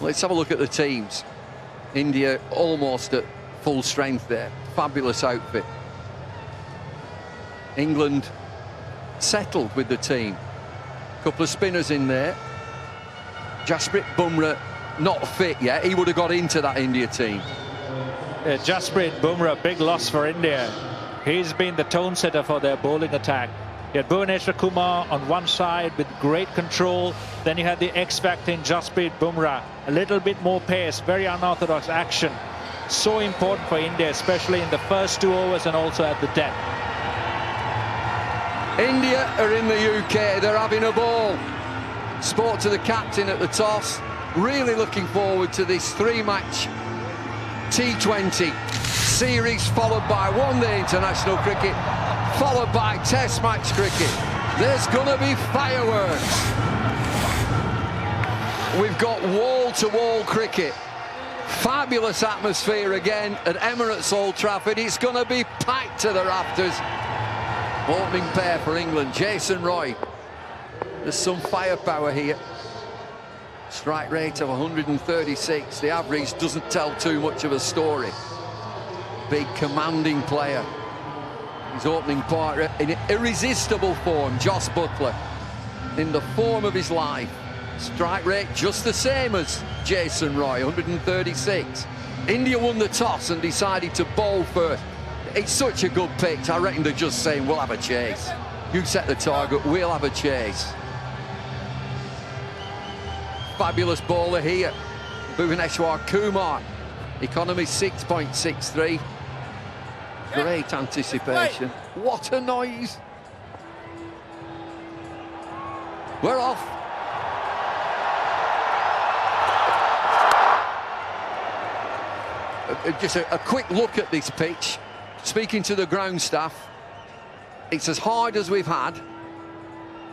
Let's have a look at the teams. India almost at full strength there. Fabulous outfit. England settled with the team. Couple of spinners in there. Jasprit Bumrah not fit yet. He would have got into that India team. Yeah, Jasprit Bumrah, big loss for India. He's been the tone setter for their bowling attack. You had Bhuvaneshwar Kumar on one side with great control. Then you had the X factor in Jasprit Bumrah. A little bit more pace, very unorthodox action. So important for India, especially in the first 2 overs and also at the death. India are in the UK. They're having a ball. Spoke to the captain at the toss. Really looking forward to this 3-match T20 series, followed by one-day international cricket, followed by test match cricket. There's gonna be fireworks. We've got wall-to-wall cricket. Fabulous atmosphere again at Emirates Old Trafford. It's gonna be packed to the rafters. Opening pair for England, Jason Roy. There's some firepower here. Strike rate of 136. The average doesn't tell too much of a story. Big commanding player. His opening partner in irresistible form, Jos Buttler, in the form of his life. Strike rate just the same as Jason Roy, 136. India won the toss and decided to bowl first. It's such a good pitch. I reckon they're just saying, we'll have a chase. You set the target, we'll have a chase. Fabulous bowler here, Bhuvaneshwar Kumar. Economy 6.63. Great anticipation. What a noise. We're off. Just a quick look at this pitch. Speaking to the ground staff, it's as hard as we've had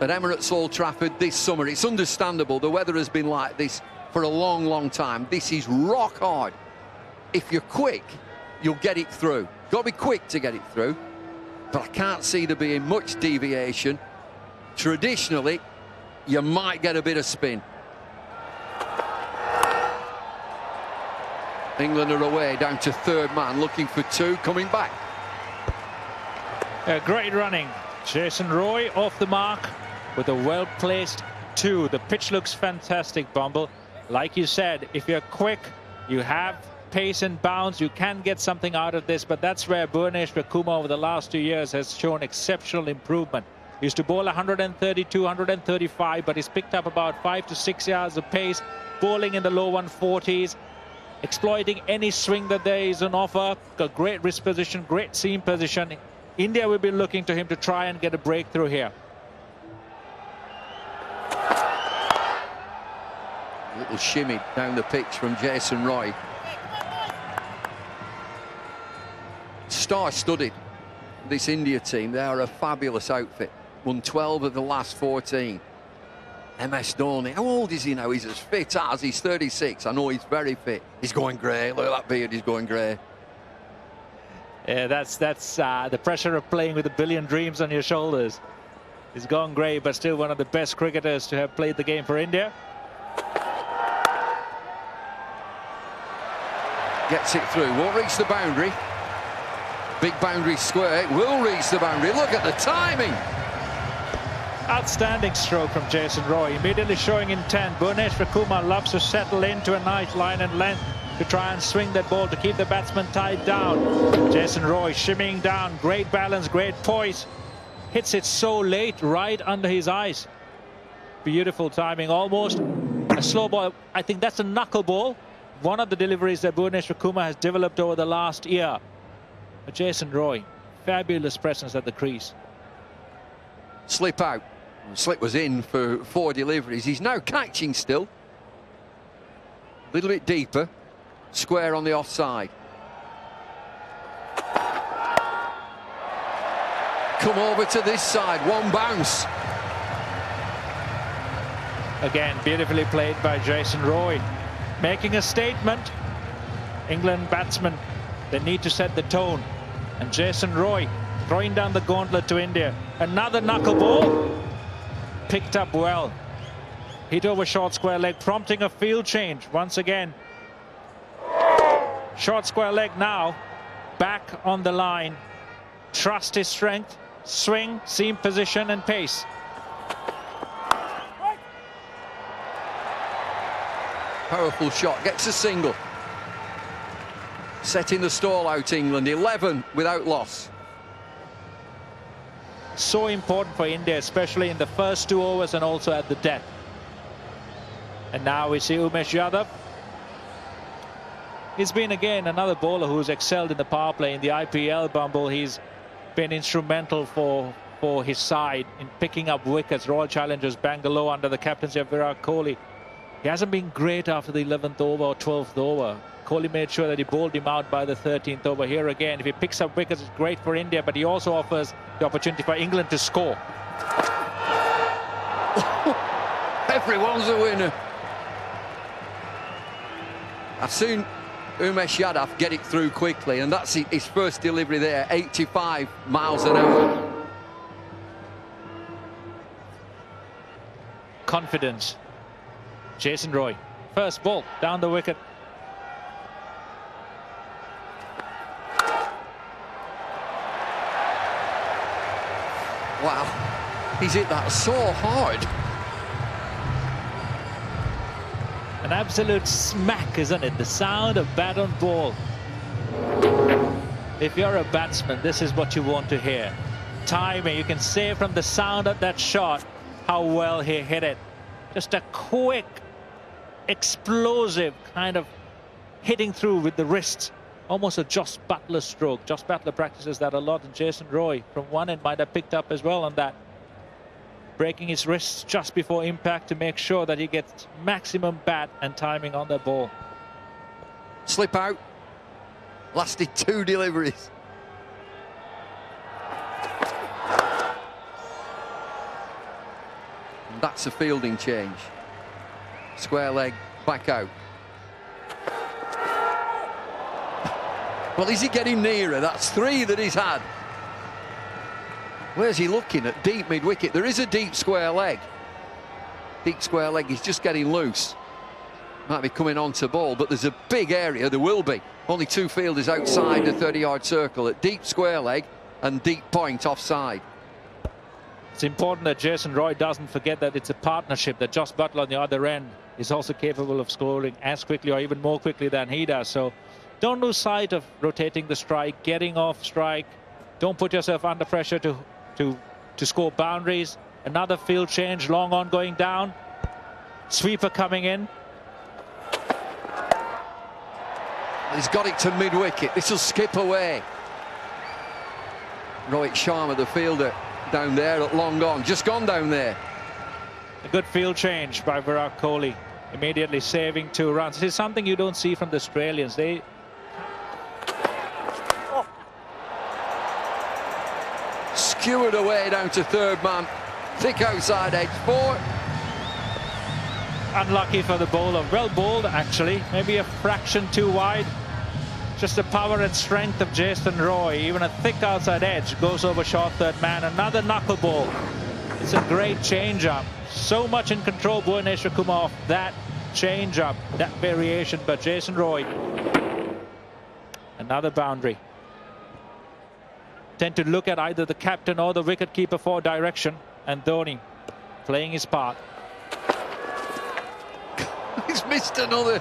at Emirates Old Trafford this summer. It's understandable. The weather has been like this for a long, long time. This is rock hard. If you're quick, you'll get it through. Got to be quick to get it through. But I can't see there being much deviation. Traditionally, you might get a bit of spin. England are away, down to third man, looking for 2, coming back. Great running. Jason Roy off the mark with a well-placed 2. The pitch looks fantastic, Bumble. Like you said, if you're quick, you have pace and bounce, you can get something out of this, but that's where Bhuvaneshwar Kumar over the last 2 years has shown exceptional improvement. He used to bowl 132, 135, but he's picked up about 5 to 6 yards of pace, bowling in the low 140s, exploiting any swing that there is on offer. Got great wrist position, great seam position. India will be looking to him to try and get a breakthrough here. A little shimmy down the pitch from Jason Roy. Star-studded, this India team. They are a fabulous outfit. Won 12 of the last 14. MS Dhoni, how old is he now? He's as fit as, he's 36. I know he's very fit. He's going grey. Look at that beard, he's going grey. Yeah, that's the pressure of playing with a billion dreams on your shoulders. He's gone grey, but still one of the best cricketers to have played the game for India. Gets it through, won't reach the boundary. Big boundary square, it will reach the boundary. Look at the timing. Outstanding stroke from Jason Roy, immediately showing intent. Bhuvaneshwar Kumar loves to settle into a nice line and length to try and swing that ball to keep the batsman tied down. Jason Roy shimmying down, great balance, great poise. Hits it so late, right under his eyes. Beautiful timing, almost a slow ball. I think that's a knuckle ball. One of the deliveries that Bhuvaneshwar Kumar has developed over the last year. But Jason Roy, fabulous presence at the crease. Slip out. Slip was in for 4 deliveries. He's now catching still. A little bit deeper. Square on the offside. Come over to this side. One bounce. Again, beautifully played by Jason Roy. Making a statement. England batsmen, they need to set the tone. And Jason Roy throwing down the gauntlet to India. Another knuckleball. Picked up well. Hit over short square leg, prompting a field change once again. Short square leg now, back on the line. Trust his strength, swing, seam position and pace. Powerful shot, gets a single. Setting the stall out, England, 11 without loss. So important for India, especially in the first 2 overs and also at the death. And now we see Umesh Yadav. He's been again another bowler who's excelled in the power play in the IPL, Bumble. He's been instrumental for his side in picking up wickets. Royal Challengers Bangalore under the captaincy of Virat Kohli. He hasn't been great after the 11th over or 12th over. Kohli made sure that he bowled him out by the 13th over. Here again, if he picks up wickets, it's great for India, but he also offers the opportunity for England to score. Everyone's a winner. I've seen Umesh Yadav get it through quickly, and that's his first delivery there, 85 miles an hour. Confidence. Jason Roy, first ball down the wicket. Wow, he's hit that so hard. An absolute smack, isn't it? The sound of bat on ball. If you're a batsman, this is what you want to hear. Timing, you can say from the sound of that shot how well he hit it. Just a quick, explosive kind of hitting through with the wrists. Almost a Joss Butler stroke. Joss Butler practices that a lot, and Jason Roy from one end might have picked up as well on that. Breaking his wrists just before impact to make sure that he gets maximum bat and timing on the ball. Slip out. Lasted 2 deliveries. And that's a fielding change. Square leg, back out. Well, is he getting nearer? That's 3 that he's had. Where's he looking at? Deep mid-wicket. There is a deep square leg. Deep square leg, he's just getting loose. Might be coming on to ball, but there's a big area, there will be. Only 2 fielders outside the 30-yard circle at deep square leg and deep point offside. It's important that Jason Roy doesn't forget that it's a partnership, that Joss Butler on the other end is also capable of scoring as quickly or even more quickly than he does. So don't lose sight of rotating the strike, getting off strike. Don't put yourself under pressure to score boundaries. Another field change, long on going down. Sweeper coming in. He's got it to mid-wicket. This will skip away. Rohit Sharma, the fielder, down there at long on. Just gone down there. A good field change by Virat Kohli. Immediately saving 2 runs. This is something you don't see from the Australians. They skewered away down to 3rd man. Thick outside edge, 4. Unlucky for the bowler. Well bowled, actually. Maybe a fraction too wide. Just the power and strength of Jason Roy. Even a thick outside edge goes over short 3rd man. Another knuckleball. It's a great change-up. So much in control, Bhuvaneshwar Kumar, off that change-up, that variation. But Jason Roy, another boundary. Tend to look at either the captain or the wicketkeeper for direction, and Dhoni playing his part. He's missed another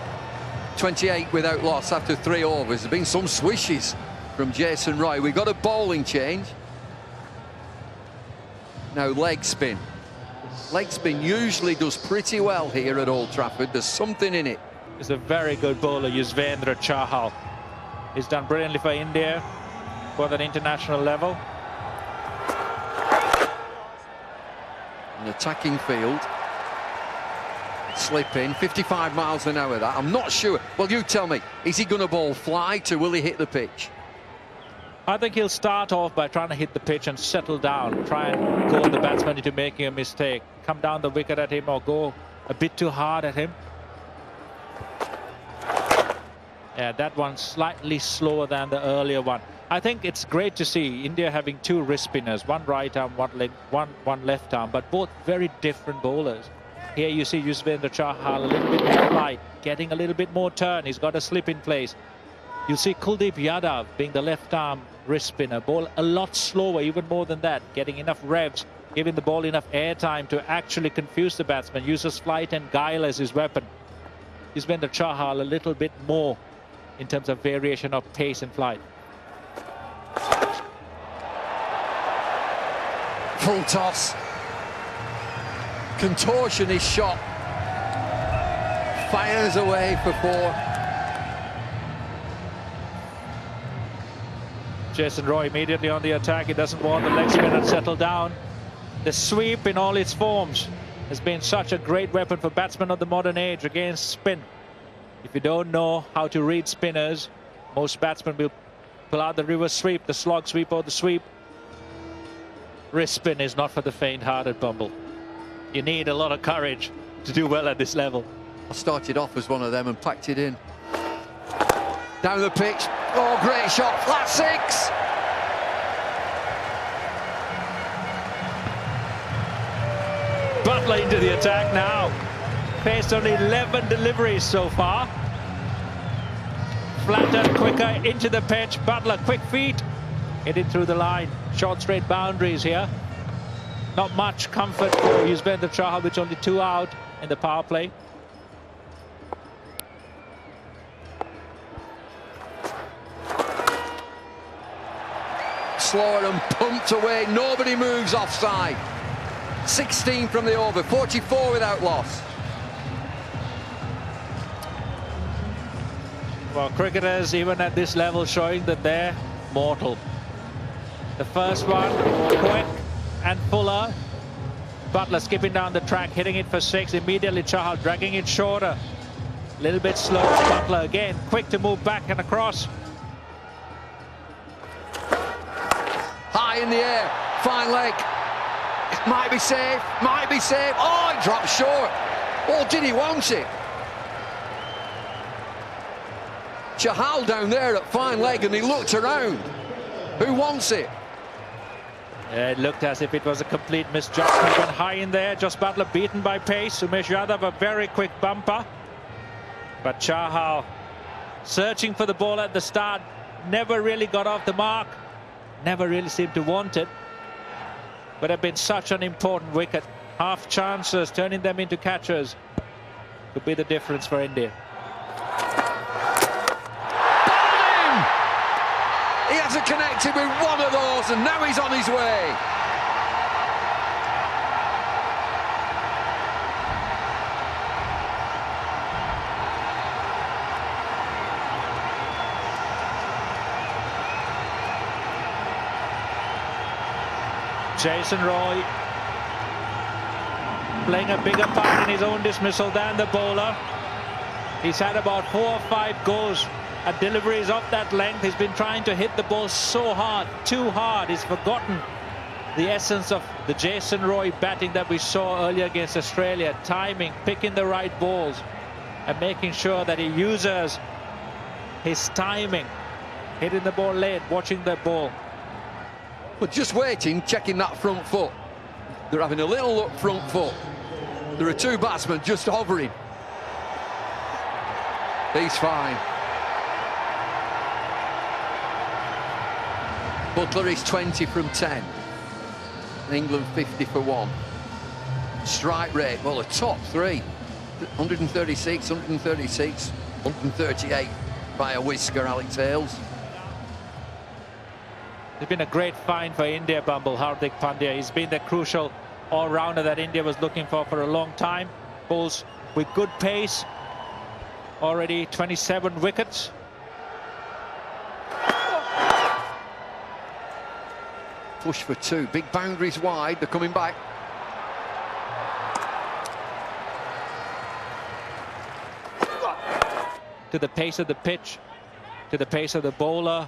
28 without loss after 3 overs. There's been some swishes from Jason Roy. We've got a bowling change. Now leg spin. Leg spin usually does pretty well here at Old Trafford. There's something in it. He's a very good bowler, Yuzvendra Chahal. He's done brilliantly for India for that international level. An attacking field. Slip in, 55 miles an hour that. I'm not sure. Well, you tell me, is he going to bowl fly to, will he hit the pitch? I think he'll start off by trying to hit the pitch and settle down. Try and go the batsman into making a mistake. Come down the wicket at him or go a bit too hard at him. Yeah, that one slightly slower than the earlier one. I think it's great to see India having 2 wrist spinners, one right arm, one left arm, but both very different bowlers. Here you see Yuzvendra Chahal a little bit more light, getting a little bit more turn. He's got a slip in place. You see Kuldeep Yadav being the left arm wrist spinner. Ball a lot slower, even more than that, getting enough revs, giving the ball enough airtime to actually confuse the batsman. Uses flight and guile as his weapon. Yuzvendra Chahal a little bit more in terms of variation of pace and flight. Full toss. Contortionist shot. Fires away for 4. Jason Roy immediately on the attack. He doesn't want the leg spinner to settle down. The sweep in all its forms has been such a great weapon for batsmen of the modern age against spin. If you don't know how to read spinners, most batsmen will pull out the reverse sweep, the slog sweep or the sweep. Wrist spin is not for the faint-hearted, Bumble. You need a lot of courage to do well at this level. I started off as one of them and packed it in. Down the pitch. Oh, great shot. Flat 6. Butler into the attack now. Faced on 11 deliveries so far. Flatter, quicker, into the pitch. Butler, quick feet. Hitting through the line. Short straight boundaries here. Not much comfort for Yuzvendra Chahal, which only 2 out in the power play. Slower and pumped away. Nobody moves offside. 16 from the over. 44 without loss. Well, cricketers, even at this level, showing that they're mortal. The first one, quick and fuller. Butler skipping down the track, hitting it for 6. Immediately Chahal dragging it shorter. A little bit slow. Butler again, quick to move back and across. High in the air, fine leg. It might be safe, might be safe. Oh, it dropped short. Oh, did he want it? Chahal down there at fine leg and he looked around. Who wants it? It looked as if it was a complete misjudgment. Went high in there. Just Butler beaten by pace. Umesh Yadav a very quick bumper. But Chahal searching for the ball at the start. Never really got off the mark. Never really seemed to want it. But have been such an important wicket. Half chances, turning them into catchers. Could be the difference for India. He hasn't connected with one of those and now he's on his way. Jason Roy playing a bigger part in his own dismissal than the bowler. He's had about 4 or 5 goes at deliveries of that length. He's been trying to hit the ball so hard, too hard. He's forgotten the essence of the Jason Roy batting that we saw earlier against Australia. Timing, picking the right balls and making sure that he uses his timing. Hitting the ball late, watching the ball. But just waiting, checking that front foot. They're having a little look front foot. There are 2 batsmen just hovering. He's fine. Butler is 20 from 10. England 50 for 1. Strike rate, well, the top 3. 136, 136, 138 by a whisker, Alex Hales. It's been a great find for India, Bumble. Hardik Pandya. He's been the crucial all-rounder that India was looking for a long time. Bowls with good pace. Already 27 wickets. Push for 2. Big boundaries wide. They're coming back. To the pace of the pitch, to the pace of the bowler,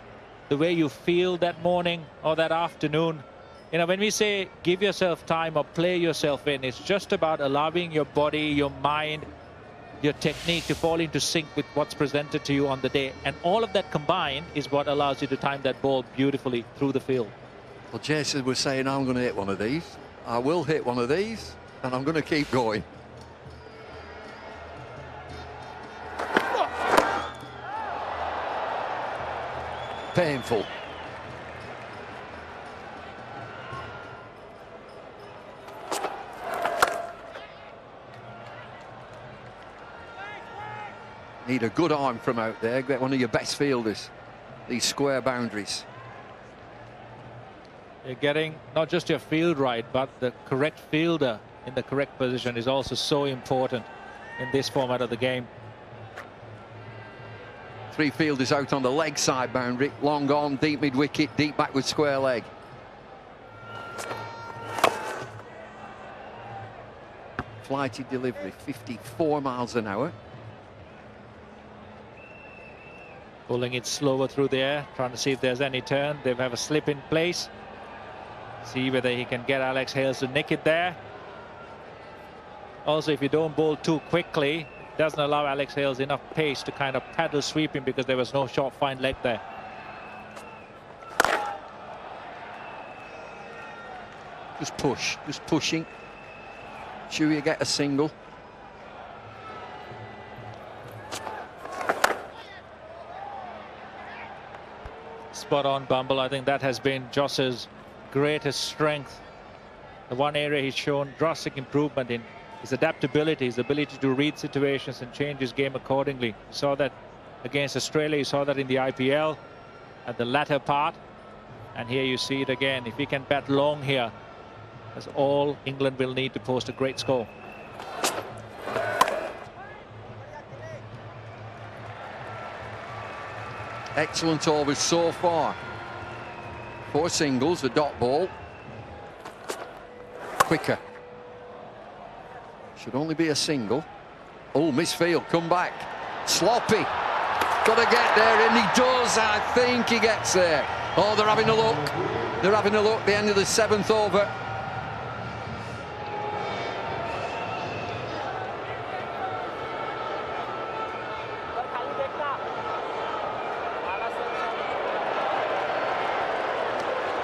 the way you feel that morning or that afternoon. You know, when we say give yourself time or play yourself in, it's just about allowing your body, your mind, your technique to fall into sync with what's presented to you on the day. And all of that combined is what allows you to time that ball beautifully through the field. Well, Jason was saying, I'm going to hit one of these. I will hit one of these, and I'm going to keep going. painful. Need a good arm from out there. Get one of your best fielders. These square boundaries. You're getting not just your field right, but the correct fielder in the correct position is also so important in this format of the game. 3 fielders out on the leg side boundary. Long on, deep mid-wicket, deep backward square leg. Flighty delivery, 54 miles an hour. Pulling it slower through the air, trying to see if there's any turn. They have a slip in place. See whether he can get Alex Hales to nick it there. Also, if you don't bowl too quickly, it doesn't allow Alex Hales enough pace to kind of paddle sweeping, because there was no short fine leg there. Just push, just pushing. Sure you get a single. Spot on, Bumble. I think that has been Joss's greatest strength. The one area he's shown drastic improvement in his adaptability, his ability to read situations and change his game accordingly. You saw that against Australia, you saw that in the IPL at the latter part, and here you see it again. If he can bat long here, that's all England will need to post a great score. Excellent overs so far. 4 singles, a dot ball. Quicker. Should only be a single. Oh, misfield, come back. Sloppy. Got to get there, and he does. I think he gets there. Oh, they're having a look. They're having a look. The end of the 7th over.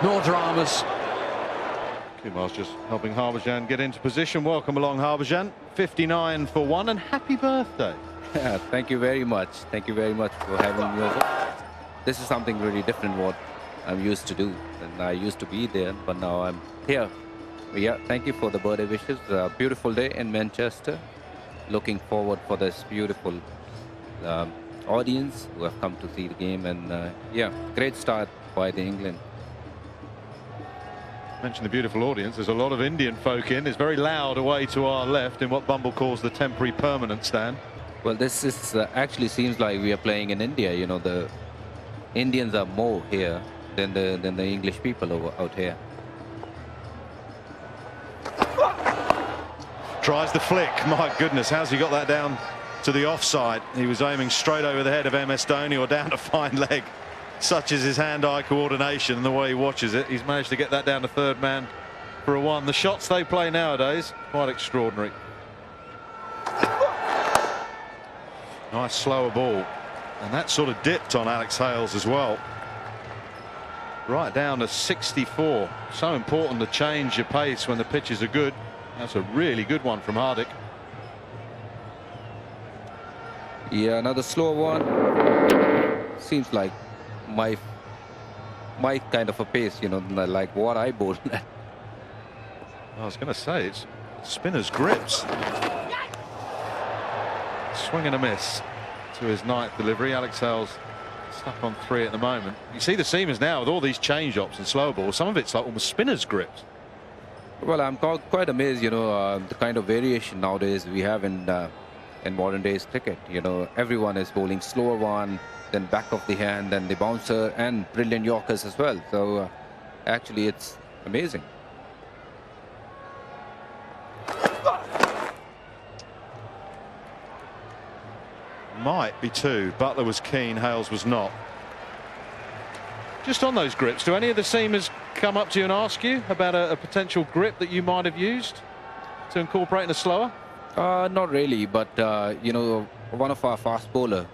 No dramas. Kumar's just helping Harbhajan get into position. Welcome along, Harbhajan. 59 for 1, and happy birthday. Thank you very much. Thank you very much for having me over. This is something really different what I'm used to do. And I used to be there, but now I'm here. But yeah, thank you for the birthday wishes. A beautiful day in Manchester. Looking forward for this beautiful audience who have come to see the game. And yeah, great start by the England. Mentioned the beautiful audience. There's a lot of Indian folk in. It's very loud away to our left in what Bumble calls the temporary permanent stand. Well, this is actually seems like we are playing in India. You know, the Indians are more here than the English people out here. Tries the flick. My goodness, how's he got that down to the offside? He was aiming straight over the head of MS Dhoni or down a fine leg. Such is his hand-eye coordination and the way he watches it. He's managed to get that down to 3rd man for a 1. The shots they play nowadays, quite extraordinary. Nice slower ball. And that sort of dipped on Alex Hales as well. Right down to 64. So important to change your pace when the pitches are good. That's a really good one from Hardik. Yeah, another slow one. Seems like my kind of a pace, you know, like what I bowled. I was going to say, it's spinner's grips. Swing and a miss to his 9th delivery. Alex Hales stuck on 3 at the moment. You see the seamers now with all these change-ups and slow balls. Some of it's like almost spinner's grips. Well, I'm quite amazed, you know, the kind of variation nowadays we have in modern days cricket. You know, everyone is bowling slower one, then back of the hand, then the bouncer, and brilliant Yorkers as well. So actually it's amazing. Might be 2. Butler was keen, Hales was not. Just on those grips, do any of the seamers come up to you and ask you about a potential grip that you might have used to incorporate in a slower? Not really, but you know, one of our fast bowler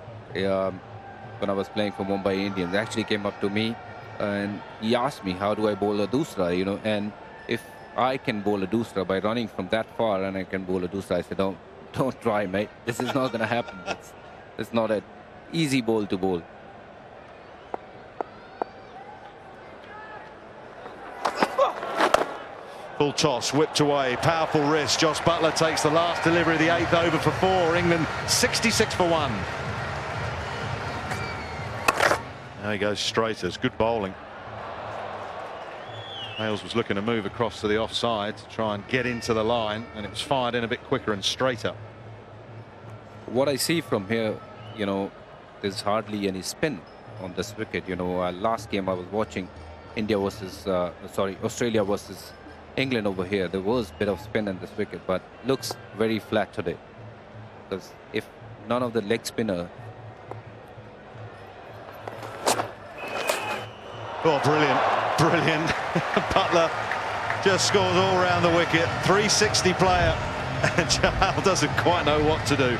when I was playing for Mumbai Indians actually came up to me and he asked me how do I bowl a doosra, you know, and if I can bowl a doosra by running from that far and I can bowl a doosra, I said don't try, mate. This is not going to happen. It's not an easy bowl to bowl. Full toss, whipped away, powerful wrist. Josh Buttler takes the last delivery of the 8th over for 4. England 66 for 1. Now he goes straighters. Good bowling. Hales was looking to move across to the offside to try and get into the line, and it was fired in a bit quicker and straighter. What I see from here, you know, there's hardly any spin on this wicket. You know, last game I was watching Australia versus England over here. There was a bit of spin in this wicket, but looks very flat today. Because if none of the leg spinner. Oh, brilliant, brilliant. Buttler just scores all around the wicket. 360 player, and Chahal doesn't quite know what to do.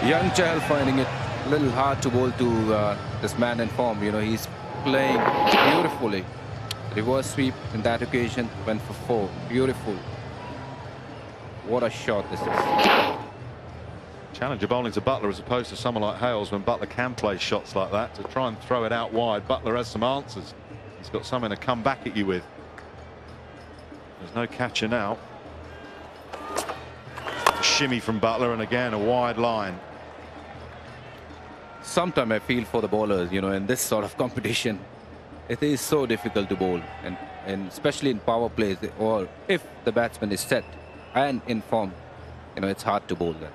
Young Chahal finding it a little hard to bowl to this man in form. You know, he's playing beautifully. Reverse sweep in that occasion, went for 4. Beautiful. What a shot this is. Challenger bowling to Buttler as opposed to someone like Hales, when Buttler can play shots like that, to try and throw it out wide. Buttler has some answers. He's got something to come back at you with. There's no catcher now. A shimmy from Buttler, and again a wide line. Sometimes I feel for the bowlers, you know, in this sort of competition. It is so difficult to bowl, and especially in power plays, or if the batsman is set and in form, you know, it's hard to bowl that.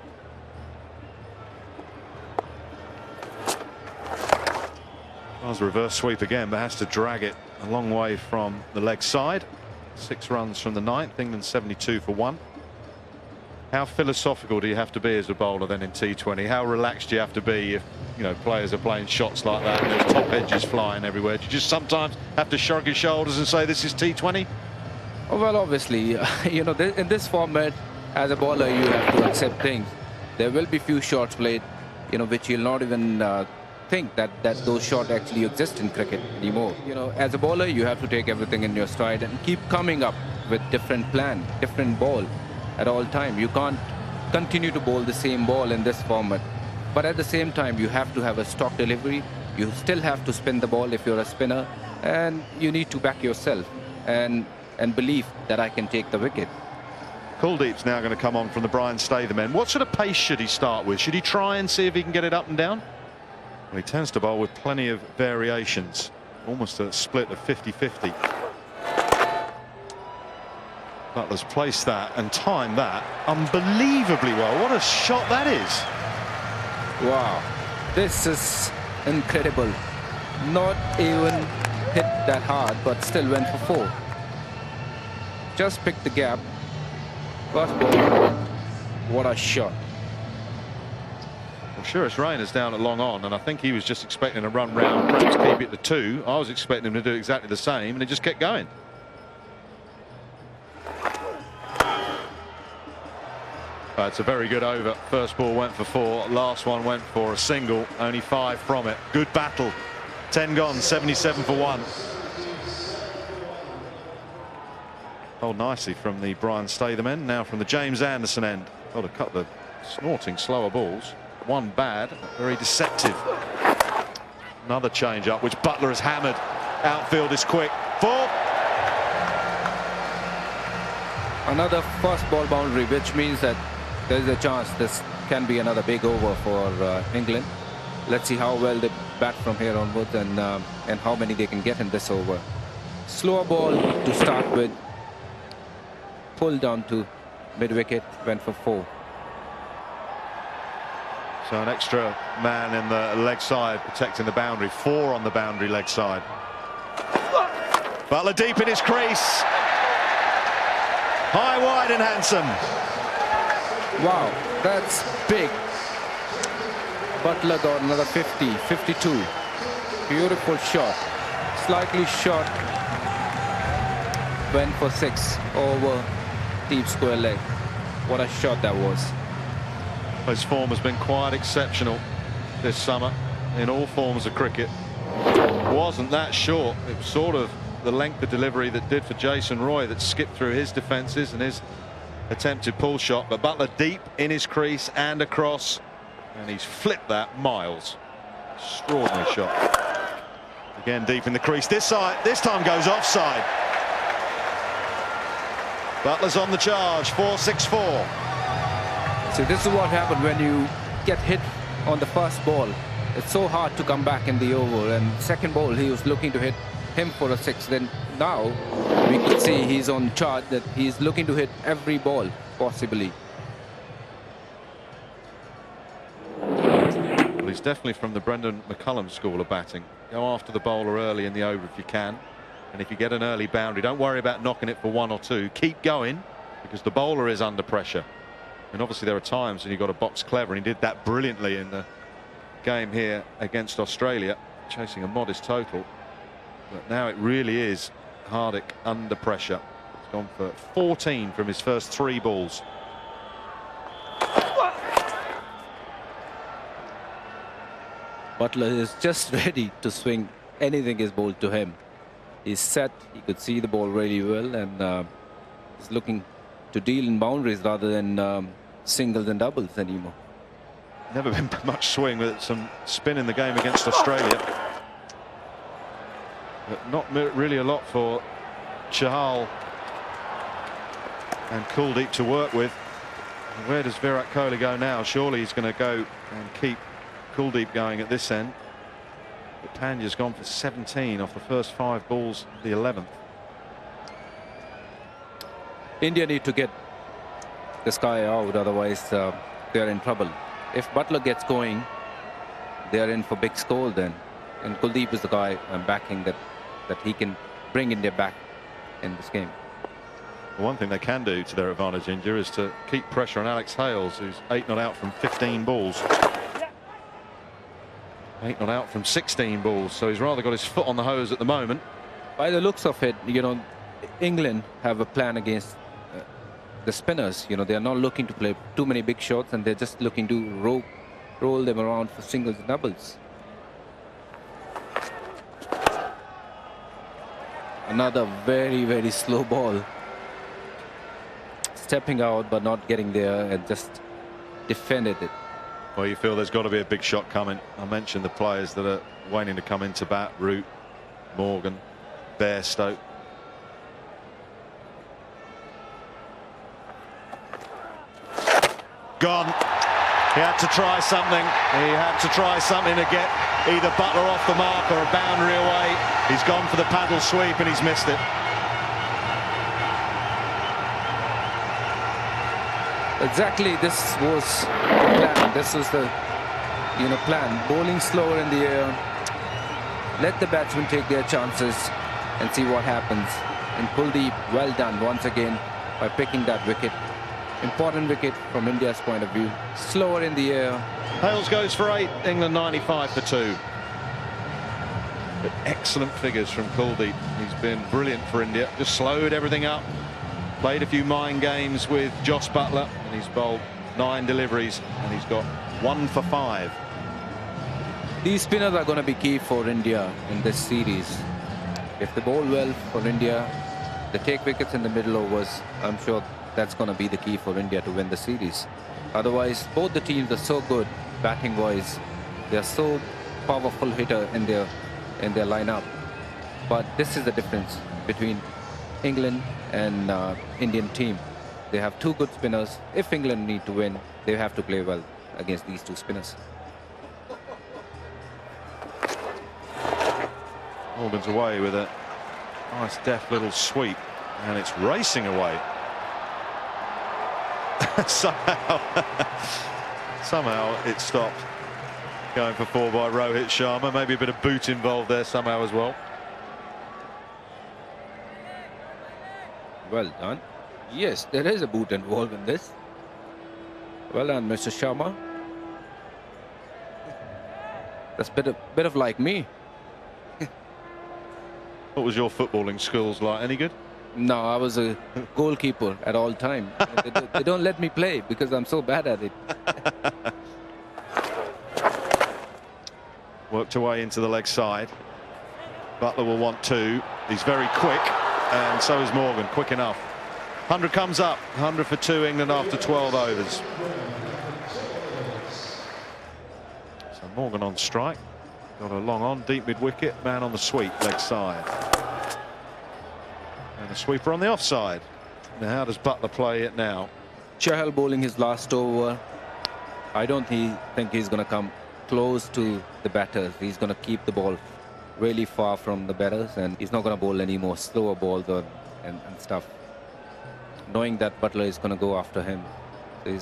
Well, it's a reverse sweep again, but has to drag it a long way from the leg side. 6 runs from the 9th, England 72 for 1. How philosophical do you have to be as a bowler then in T20? How relaxed do you have to be if, you know, players are playing shots like that and there's top edges flying everywhere? Do you just sometimes have to shrug your shoulders and say this is T20? Oh, well, obviously, you know, in this format, as a bowler, you have to accept things. There will be few shots played, you know, which you'll not even think that those shots actually exist in cricket anymore. You know, as a bowler, you have to take everything in your stride and keep coming up with different plan, different ball at all time. You can't continue to bowl the same ball in this format. But at the same time, you have to have a stock delivery. You still have to spin the ball if you're a spinner, and you need to back yourself and believe that I can take the wicket. Kuldeep's now going to come on from the Brian Statham end. What sort of pace should he start with? Should he try and see if he can get it up and down? Well, he tends to bowl with plenty of variations. Almost a split of 50-50. Butler's placed that and timed that unbelievably well. What a shot that is. Wow, this is incredible. Not even hit that hard, but still went for 4. Just picked the gap. First ball. What a shot. Well, Suresh Rainer's down at long on, and I think he was just expecting a run round, perhaps keep it to 2. I was expecting him to do exactly the same, and he just kept going. It's a very good over. First ball went for 4. Last one went for a single. Only 5 from it. Good battle. 10 gone. 77 for 1. Oh, nicely from the Brian Statham end. Now from the James Anderson end. Oh, to cut the snorting slower balls. One bad. Very deceptive. Another change up, which Buttler has hammered. Outfield is quick. 4. Another first ball boundary, which means that there is a chance this can be another big over for England. Let's see how well they bat from here onwards, and how many they can get in this over. Slower ball to start with. Pulled down to mid-wicket, went for 4. So an extra man in the leg side protecting the boundary. 4 on the boundary leg side. Buttler deep in his crease. High, wide and handsome. Wow, that's big. Buttler got another 50, 52. Beautiful shot. Slightly short. Went for 6 over deep square leg. What a shot that was. His form has been quite exceptional this summer in all forms of cricket. Wasn't that short. It was sort of the length of delivery that did for Jason Roy, that skipped through his defences and his attempted pull shot. But Buttler deep in his crease and across, and he's flipped that miles. Extraordinary shot. Again deep in the crease. This time goes offside. Butler's on the charge, 4-6-4. So this is what happened when you get hit on the first ball. It's so hard to come back in the over. And second ball, he was looking to hit him for a 6. Then now we can see he's on charge that he's looking to hit every ball possibly. Well, he's definitely from the Brendan McCullum school of batting. Go after the bowler early in the over if you can. And if you get an early boundary, don't worry about knocking it for 1 or 2. Keep going because the bowler is under pressure. And obviously there are times when you've got to box clever, and he did that brilliantly in the game here against Australia, chasing a modest total. But now it really is Hardik under pressure. He's gone for 14 from his first 3 balls. Butler is just ready to swing anything is bowled to him. He's set, he could see the ball really well, and he's looking to deal in boundaries rather than singles and doubles anymore. Never been much swing with some spin in the game against Australia. But not really a lot for Chahal and Kuldeep to work with. And where does Virat Kohli go now? Surely he's going to go and keep Kuldeep going at this end. But Pandya's gone for 17 off the first 5 balls of the 11th. India need to get this guy out, otherwise they're in trouble. If Butler gets going, they're in for big score then. And Kuldeep is the guy backing that he can bring India back in this game. One thing they can do to their advantage, India, is to keep pressure on Alex Hales, who's 8 not out from 15 balls. 8 not out from 16 balls, so he's rather got his foot on the hose at the moment. By the looks of it, you know, England have a plan against the spinners. You know, they are not looking to play too many big shots, and they're just looking to roll them around for singles and doubles. Another very slow ball. Stepping out but not getting there, and just defended it. Well, you feel there's got to be a big shot coming. I mentioned the players that are waiting to come into bat: Root, Morgan, Bairstow. Gone. He had to try something. He had to try something to get either Butler off the mark or a boundary away. He's gone for the paddle sweep and he's missed it. Exactly, this was the plan. This was the plan. Bowling slower in the air. Let the batsmen take their chances and see what happens. And Kuldeep, well done once again by picking that wicket. Important wicket from India's point of view. Slower in the air. Hales goes for 8, England 95 for 2. But excellent figures from Kuldeep. He's been brilliant for India. Just slowed everything up. Played a few mind games with Joss Butler, and he's bowled 9 deliveries, and he's got 1 for 5. These spinners are going to be key for India in this series. If they bowl well for India, they take wickets in the middle overs. I'm sure that's going to be the key for India to win the series. Otherwise, both the teams are so good batting wise. They're so powerful hitter in their lineup. But this is the difference between England and Indian team. They have 2 good spinners. If England need to win, they have to play well against these 2 spinners. Morgan's away with a nice deft little sweep, and it's racing away. somehow it stopped. Going for 4 by Rohit Sharma. Maybe a bit of boot involved there somehow as well. Well done. Yes, there is a boot involved in this. Well done, Mr. Sharma. That's a bit of like me. What was your footballing skills like? Any good? No, I was a goalkeeper at all time. They don't let me play because I'm so bad at it. Worked away into the leg side. Butler will want 2. He's very quick, and so is Morgan. Quick enough. 100 comes up. 100 for 2 England after 12 overs. So Morgan on strike. Got a long on, deep mid-wicket. Man on the sweep, leg side. And a sweeper on the offside. Now, how does Buttler play it now? Chahal bowling his last over. I don't think he's going to come close to the batters. He's going to keep the ball really far from the batters, and he's not going to bowl any more slower balls and stuff. Knowing that Buttler is going to go after him, he'll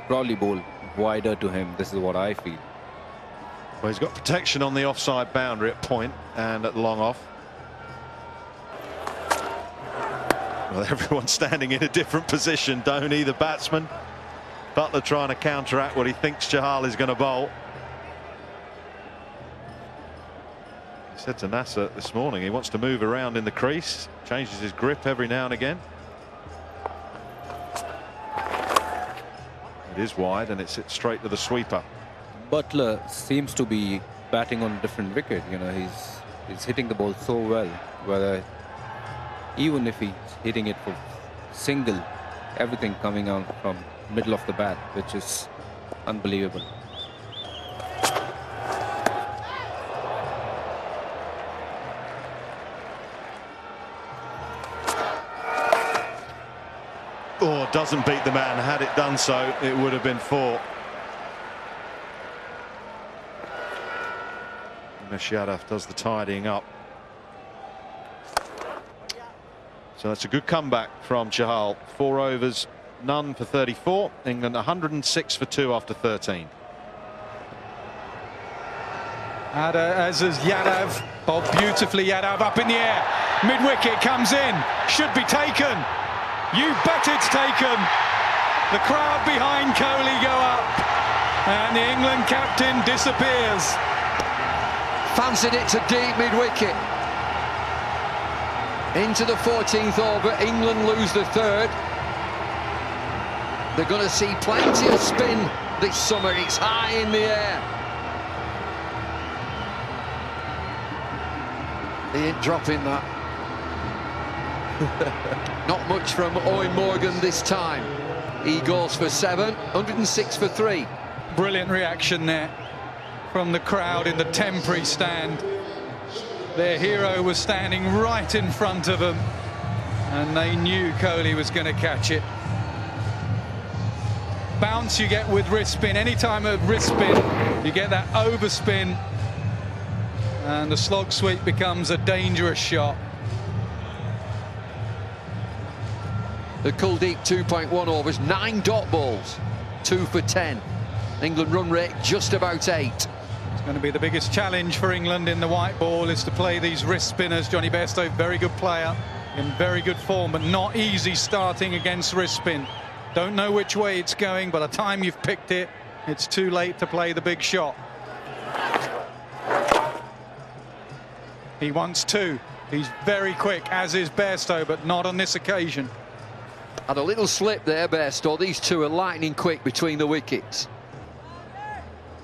probably bowl wider to him. This is what I feel. Well, he's got protection on the offside boundary at point and at long off. Well, everyone's standing in a different position. Dhoni, the batsman. Buttler trying to counteract what he thinks Chahal is going to bowl. He said to Nasser this morning he wants to move around in the crease, changes his grip every now and again. It is wide and it's hit straight to the sweeper. Buttler seems to be batting on a different wicket. You know, he's hitting the ball so well. Whether even if he's hitting it for single, everything coming out from middle of the bat, which is unbelievable. Oh, doesn't beat the man. Had it done so, it would have been 4. Meshiadov does the tidying up. So that's a good comeback from Chahal. 4 overs, none for 34. England 106 for 2 after 13. As is Yadav. Oh, beautifully Yadav up in the air. Mid-wicket comes in. Should be taken. You bet it's taken. The crowd behind Kohli go up. And the England captain disappears. Fancied it to deep mid-wicket. Into the 14th over. England lose the 3rd. They're going to see plenty of spin this summer. It's high in the air. He ain't dropping that. Not much from Owen Morgan this time. He goes for 7, 106 for 3. Brilliant reaction there from the crowd in the temporary stand. Their hero was standing right in front of them, and they knew Kohli was going to catch it. Bounce you get with wrist spin. Anytime a wrist spin, you get that overspin, and the slog sweep becomes a dangerous shot. The Kuldeep 2.1 overs, 9 dot balls, 2 for 10. England run rate just about 8. It's going to be the biggest challenge for England in the white ball, is to play these wrist spinners. Johnny Bairstow, very good player, in very good form, but not easy starting against wrist spin. Don't know which way it's going. By the time you've picked it, it's too late to play the big shot. He wants 2. He's very quick, as is Bairstow, but not on this occasion. Had a little slip there, Bairstow. These two are lightning quick between the wickets.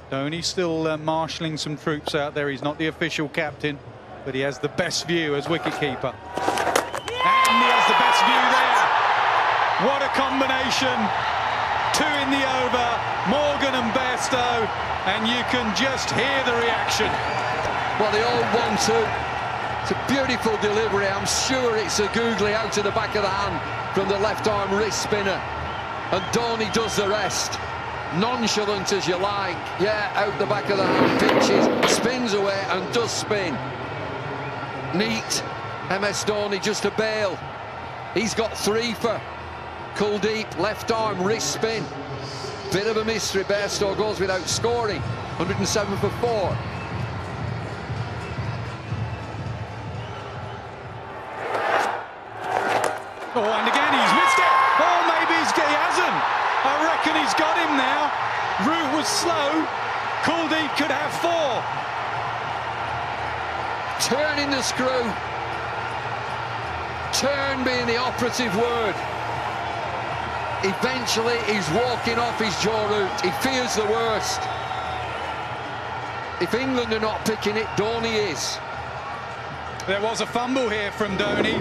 Dhoni still marshalling some troops out there. He's not the official captain, but he has the best view as wicketkeeper. And he has the best view there. What a combination. 2 in the over, Morgan and Bairstow, and you can just hear the reaction. Well, they all want to. It's a beautiful delivery. I'm sure it's a googly out of the back of the hand from the left arm wrist spinner. And Dhoni does the rest. Nonchalant as you like. Yeah, out the back of the hand, pitches, spins away and does spin. Neat. MS Dhoni just a bail. He's got 3 for Kuldeep. Left arm wrist spin. Bit of a mystery. Bairstow goes without scoring. 107 for 4. Oh, and again he's missed it. Oh, maybe he hasn't. I reckon he's got him now. Root was slow. Kuldeep could have 4. Turning the screw. Turn being the operative word. Eventually he's walking off his jaw route. He fears the worst. If England are not picking it, Dhoni is. There was a fumble here from Dhoni,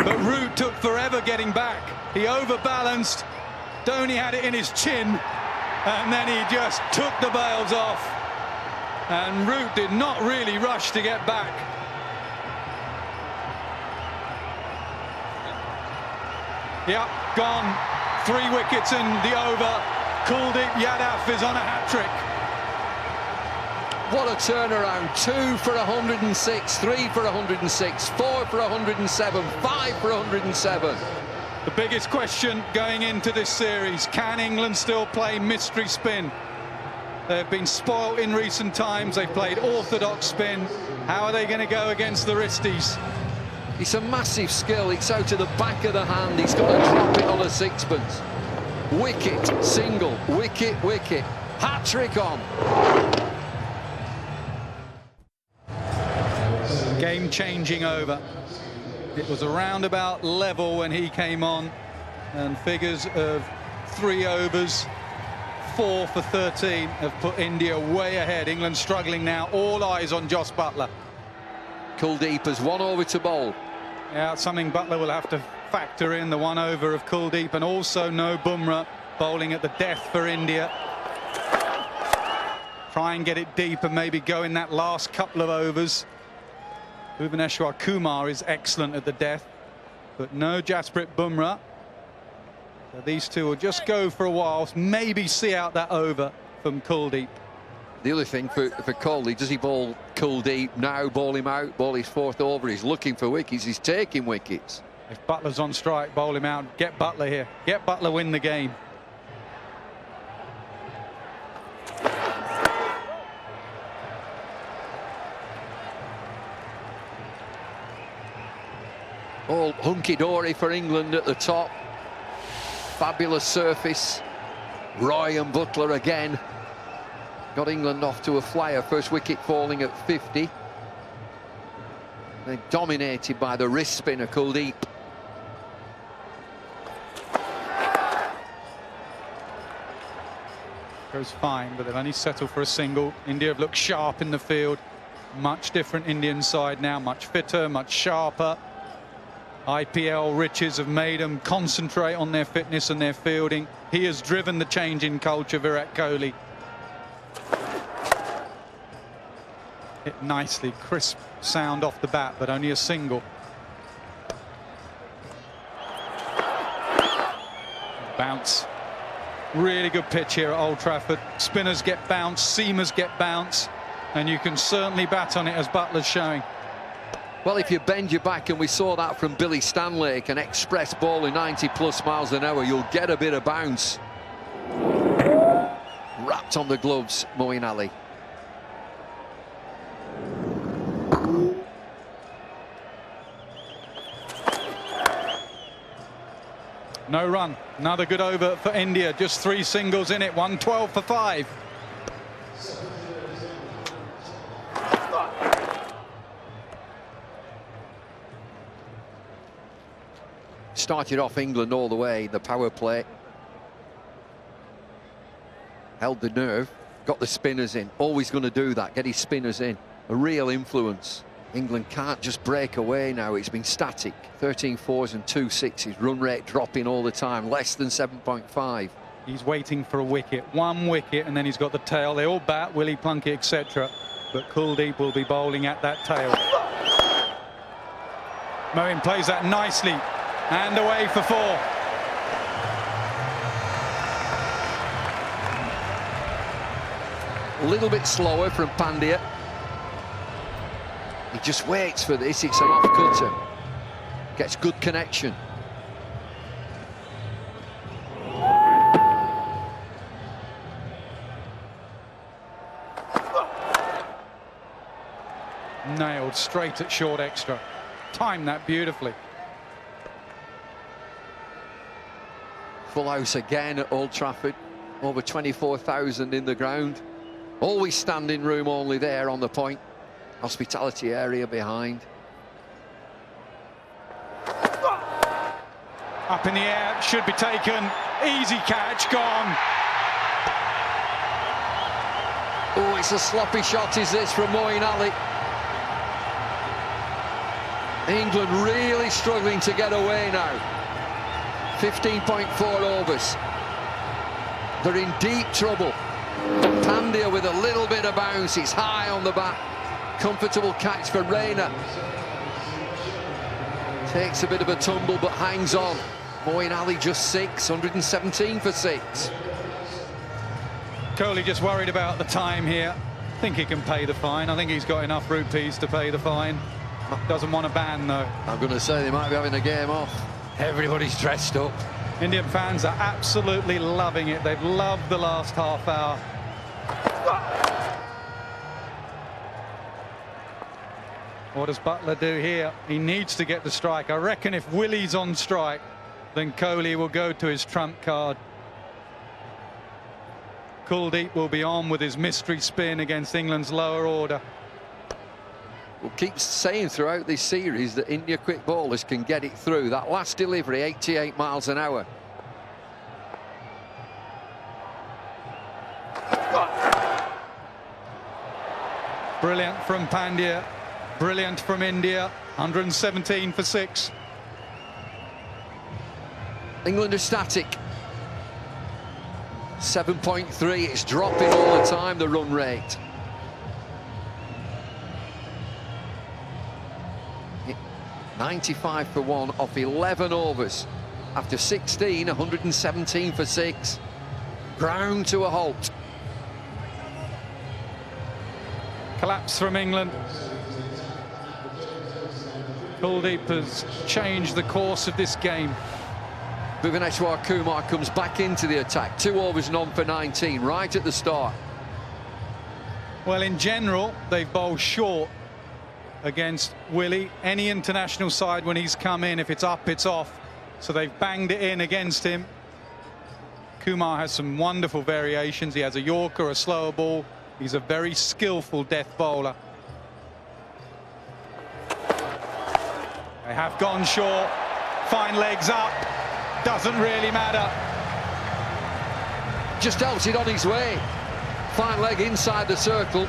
but Root took forever getting back. He overbalanced. Dhoni had it in his chin, and then he just took the bails off. And Root did not really rush to get back. Yep, gone. 3 wickets in the over. Kuldeep Yadav is on a hat-trick. What a turnaround. 2 for 106, 3 for 106, 4 for 107, 5 for 107. The biggest question going into this series, can England still play mystery spin? They've been spoilt in recent times. They've played orthodox spin. How are they going to go against the wristies? It's a massive skill. It's out of the back of the hand. He's got to drop it on a sixpence. Wicket, single, wicket, wicket. Hat-trick on. Game-changing over. It was around about level when he came on, and figures of 3 overs, 4 for 13 have put India way ahead. England struggling now. All eyes on Jos Buttler. Kuldeep has 1 over to bowl. Yeah, something Buttler will have to factor in, the 1 over of Kuldeep, and also no Bumrah bowling at the death for India. Try and get it deep and maybe go in that last couple of overs. Bhuvaneshwar Kumar is excellent at the death, but no Jasprit Bumrah. So these two will just go for a while, maybe see out that over from Kuldeep. The other thing for Kohli, does he bowl Kuldeep now, bowl him out, bowl his 4th over? He's looking for wickets, he's taking wickets. If Butler's on strike, bowl him out. Get Buttler here. Get Buttler, win the game. All hunky-dory for England at the top. Fabulous surface. Roy and Buttler again. Got England off to a flyer. First wicket falling at 50. They're dominated by the wrist spinner Kuldeep. Goes fine, but they've only settled for a single. India have looked sharp in the field. Much different Indian side now, much fitter, much sharper. IPL riches have made them concentrate on their fitness and their fielding. He has driven the change in culture, Virat Kohli. Hit nicely, crisp sound off the bat, but only a single. Bounce. Really good pitch here at Old Trafford. Spinners get bounce, seamers get bounce, and you can certainly bat on it, as Buttler's showing. Well, if you bend your back, and we saw that from Billy Stanlake, an express ball in 90+ miles an hour, you'll get a bit of bounce. Wrapped on the gloves, Moeen Ali. No run. Another good over for India. Just 3 singles in it. 112 for 5. Started off England all the way, the power play. Held the nerve, got the spinners in. Always going to do that, get his spinners in. A real influence. England can't just break away now. It's been static. 13 4s and 2 6s. Run rate dropping all the time, less than 7.5. He's waiting for a wicket. 1 wicket, and then he's got the tail. They all bat, Willie Plunkett, etc. But Kuldeep will be bowling at that tail. Moeen plays that nicely. And away for 4. A little bit slower from Pandya. He just waits for this. It's an off-cutter. Gets good connection. Nailed straight at short extra. Timed that beautifully. Full house again at Old Trafford. Over 24,000 in the ground. Always standing room only there on the point. Hospitality area behind. Up in the air, should be taken. Easy catch, gone. Oh, it's a sloppy shot, is this, from Moeen Ali. England really struggling to get away now. 15.4 overs. They're in deep trouble. Pandya with a little bit of bounce. It's high on the bat. Comfortable catch for Raina. Takes a bit of a tumble but hangs on. Moeen Ali just 6, 117 for 6. Kohli just worried about the time here. I think he can pay the fine. I think he's got enough rupees to pay the fine. Doesn't want a ban, though. I'm going to say they might be having a game off. Everybody's dressed up. Indian fans are absolutely loving it. They've loved the last half hour. What does Buttler do here? He needs to get the strike. I reckon if Willie's on strike, then Kohli will go to his trump card. Kuldeep will be on with his mystery spin against England's lower order. We'll keep saying throughout this series that India quick bowlers can get it through. That last delivery, 88 miles an hour. Brilliant from Pandya. Brilliant from India. 117 for 6. England are static. 7.3. It's dropping all the time, the run rate. It 95 for 1 off 11 overs. After 16, 117 for 6. Ground to a halt. Collapse from England. Kuldeep has changed the course of this game. Bhuvaneshwar Kumar comes back into the attack. 2 overs and on for 19, right at the start. Well, in general, they've bowled short against Willie. Any international side, when he's come in, if it's up, it's off. So they've banged it in against him. Kumar has some wonderful variations. He has a Yorker, a slower ball. He's a very skillful death bowler. They have gone short. Fine legs up. Doesn't really matter. Just dealt it on his way. Fine leg inside the circle.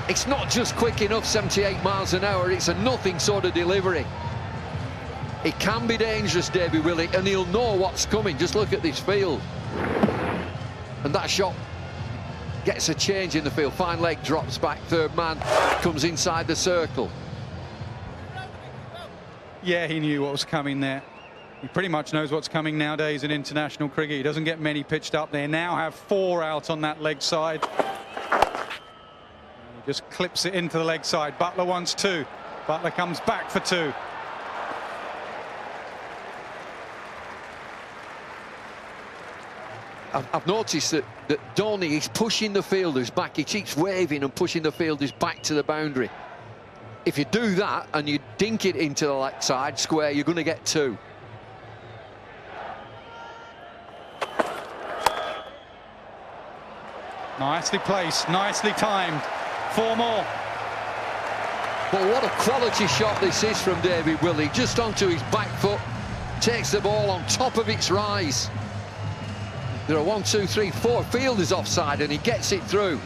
It's not just quick enough, 78 miles an hour. It's a nothing sort of delivery. It can be dangerous, Davy Willett, and he'll know what's coming. Just look at this field. And that shot gets a change in the field. Fine leg drops back, third man comes inside the circle. Yeah, he knew what was coming there. He pretty much knows what's coming nowadays in international cricket. He doesn't get many pitched up. They now have 4 out on that leg side. He just clips it into the leg side. Buttler wants 2. Buttler comes back for 2. I've noticed that Dhoni is pushing the fielders back. He keeps waving and pushing the fielders back to the boundary. If you do that and you dink it into the leg side square, you're going to get 2. Nicely placed, nicely timed. 4 more. But what a quality shot this is from David Willey. Just onto his back foot, takes the ball on top of its rise. There are 1, 2, 3, 4 fielders offside and he gets it through.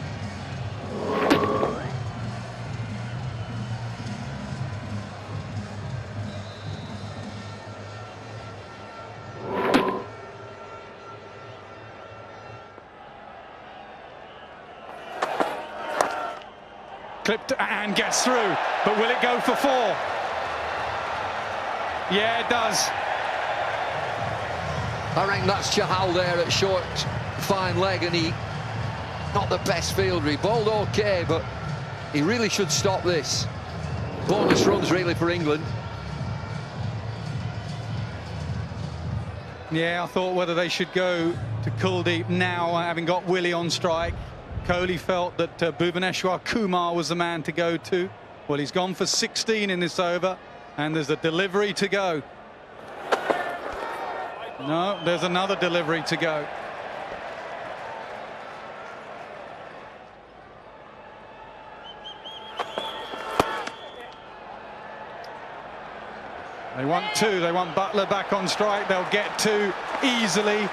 Clipped and gets through, but will it go for 4? Yeah, it does. I reckon that's Chahal there at short, fine leg, and he, not the best fielder. He bowled okay, but he really should stop this. Bonus runs really for England. Yeah, I thought whether they should go to Kuldeep now, having got Willie on strike. Kohli felt that Bhuvaneshwar Kumar was the man to go to. Well, he's gone for 16 in this over, and there's a delivery to go. No, there's another delivery to go. They want 2. They want Buttler back on strike. They'll get 2 easily.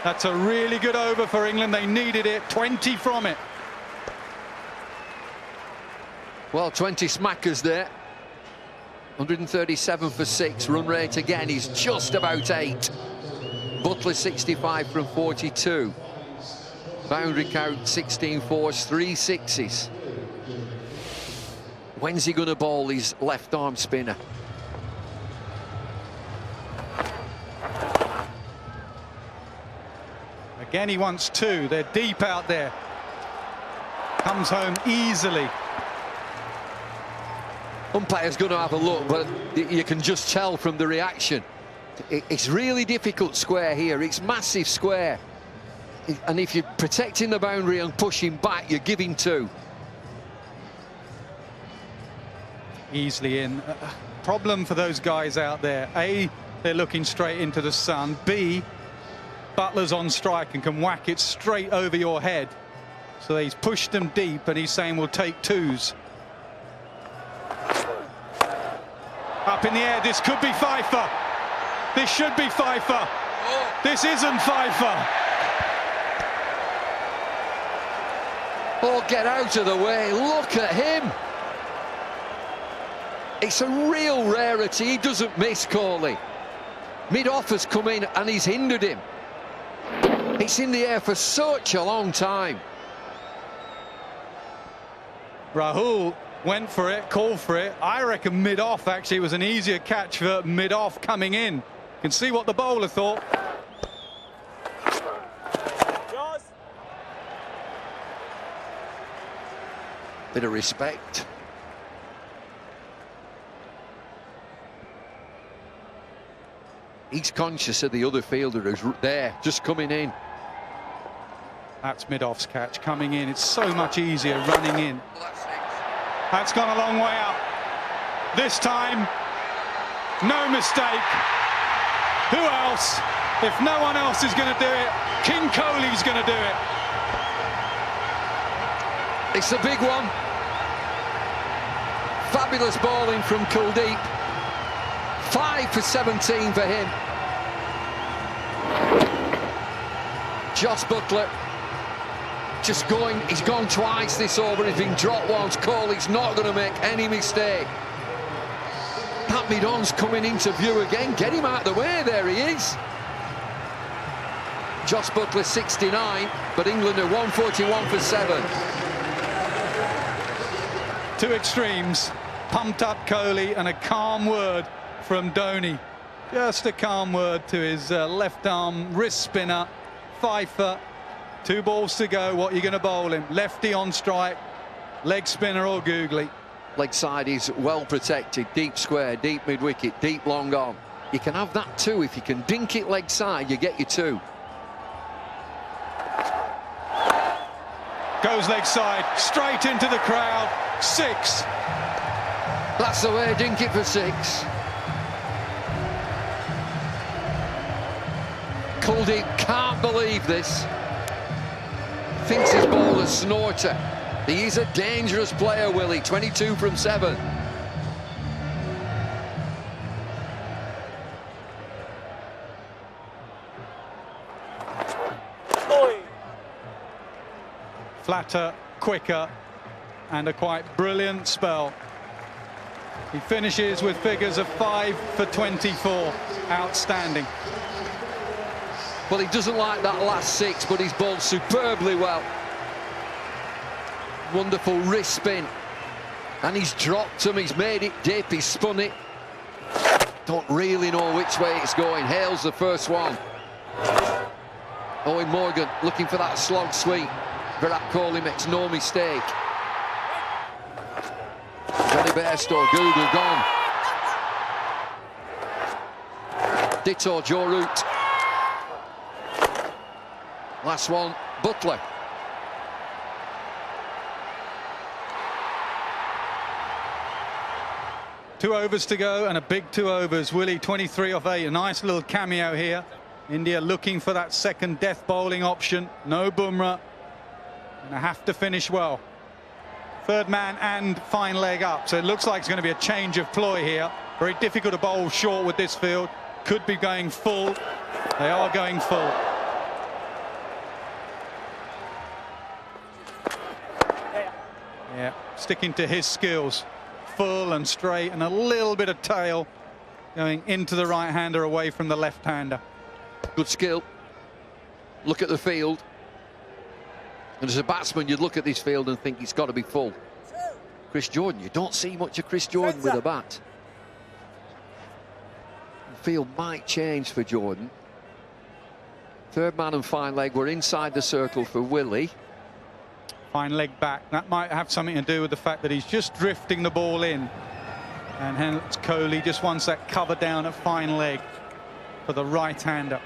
That's a really good over for England. They needed it. 20 from it. Well, 20 smackers there. 137 for 6. Run rate again is just about 8. Butler 65 from 42. Boundary count 16 fours, 3 sixes. When's he going to bowl his left arm spinner? Again, he wants two. They're deep out there. Comes home easily. Umpire's going to have a look, but you can just tell from the reaction. It's really difficult square here. It's massive square. And if you're protecting the boundary and pushing back, you're giving two. Easily in. Problem for those guys out there. A, they're looking straight into the sun. B, Butler's on strike and can whack it straight over your head. So he's pushed them deep, and he's saying we'll take twos. Up in the air, this could be Pfeiffer. This should be Pfeiffer. This isn't Pfeiffer. Oh, get out of the way. Look at him. It's a real rarity. He doesn't miss, Coley. Mid-off has come in and he's hindered him. It's in the air for such a long time. Rahul went for it, called for it. I reckon mid-off actually was an easier catch for mid-off coming in. You can see what the bowler thought. Bit of respect. He's conscious of the other fielder who's there, just coming in. That's mid-off's catch coming in. It's so much easier running in. That's gone a long way out. This time, no mistake. Who else? If no one else is going to do it, King Kohli's going to do it. It's a big one. Fabulous bowling from Kuldeep. 5 for 17 for him. Joss Buttler just going, he's gone twice this over, he's been dropped once. Kohli's not going to make any mistake. Pat Midon's coming into view again. Get him out of the way, there he is. Joss Buttler 69, but England are 141 for 7. Two extremes, pumped up Kohli and a calm word from Dhoni. Just a calm word to his left arm wrist spinner, Pfeiffer. 2 balls to go. What are you going to bowl him? Lefty on strike, leg spinner or googly? Leg side is well protected, deep square, deep mid-wicket, deep long on. You can have that too. If you can dink it leg side, you get your 2. Goes leg side, straight into the crowd. 6. That's the way, dink it for 6. Kuldeep can't believe this. Thinks his ball is snorter. He is a dangerous player, Willie. 22 from 7. Flatter, quicker, and a quite brilliant spell. He finishes with figures of 5 for 24. Outstanding. Well, he doesn't like that last 6, but he's bowled superbly well. Wonderful wrist spin. And he's dropped him, he's made it dip, he's spun it. Don't really know which way it's going. Hale's the first one. Owen Morgan looking for that slog sweep. Virat Kohli makes no mistake. Johnny Bairstow, Google gone. Ditto, Joe Root. Last one, Butler. Two overs to go and a big 2 overs. Willie, 23 off 8. A nice little cameo here. India looking for that second death bowling option. No Bumrah. And they have to finish well. Third man and fine leg up. So it looks like it's going to be a change of ploy here. Very difficult to bowl short with this field. Could be going full. They are going full. Yeah, sticking to his skills. Full and straight and a little bit of tail going into the right-hander away from the left-hander. Good skill. Look at the field. And as a batsman, you'd look at this field and think it's got to be full. Chris Jordan, you don't see much of Chris Jordan with a bat. The field might change for Jordan. Third man and fine leg were inside the circle for Willie. Fine leg back. That might have something to do with the fact that he's just drifting the ball in. And hence Kohli just wants that cover down at fine leg for the right-hander.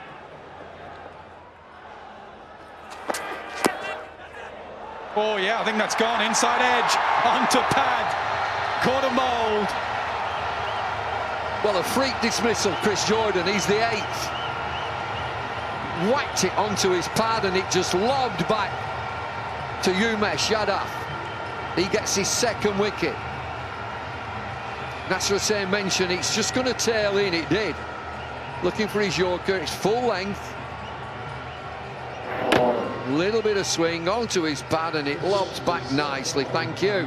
Oh yeah, I think that's gone. Inside edge, onto pad. Caught a mould. Well, a freak dismissal, Chris Jordan. He's the 8th. Whacked it onto his pad and it just lobbed back to Umesh Yadav. He gets his 2nd wicket. Nasser Hussain mentioned it's just going to tail in. It did. Looking for his Yorker. It's full length. Little bit of swing onto his pad and it lobs back nicely. Thank you.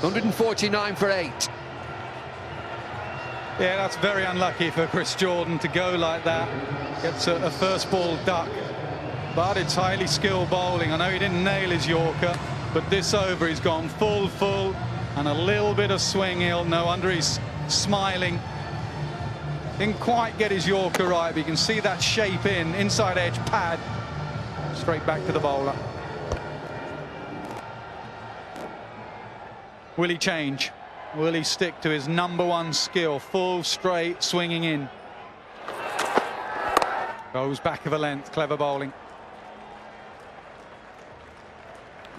149 for 8. Yeah, that's very unlucky for Chris Jordan to go like that. Gets a first ball duck. But it's highly skilled bowling. I know he didn't nail his Yorker, but this over he's gone full, and a little bit of swing. He'll no wonder he's smiling. Didn't quite get his Yorker right, but you can see that shape inside edge pad. Straight back to the bowler. Will he change? Will he stick to his #1 skill? Full, straight, swinging in. Goes back of a length. Clever bowling.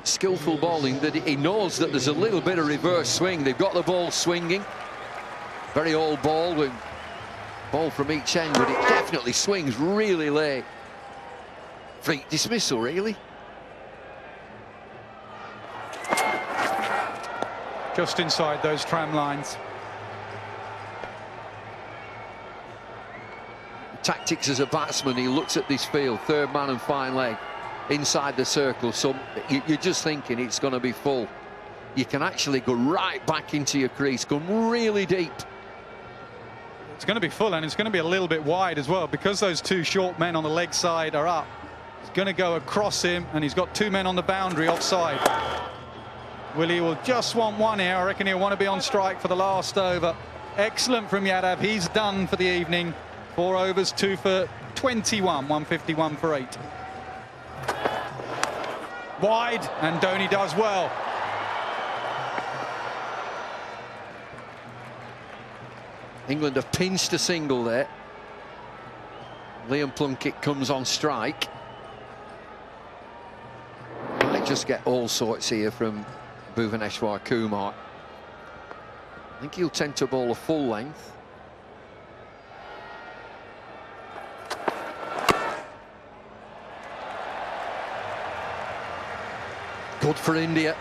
Skillful bowling that he knows that there's a little bit of reverse swing. They've got the ball swinging. Very old ball with ball from each end, but it definitely swings really late. Freak dismissal, really. Just inside those tram lines. Tactics as a batsman, he looks at this field, third man and fine leg, inside the circle. So you're just thinking it's going to be full. You can actually go right back into your crease, go really deep. It's going to be full, and it's going to be a little bit wide as well, because those 2 short men on the leg side are up. It's going to go across him, and he's got 2 men on the boundary offside. Willie will just want 1 here. I reckon he'll want to be on strike for the last over. Excellent from Yadav. He's done for the evening. 4 overs, 2 for 21, 151 for 8. Wide, and Dhoni does well. England have pinched a single there. Liam Plunkett comes on strike. Might just get all sorts here from Bhuvaneshwar Kumar. I think he'll tend to bowl a full length. Good for India.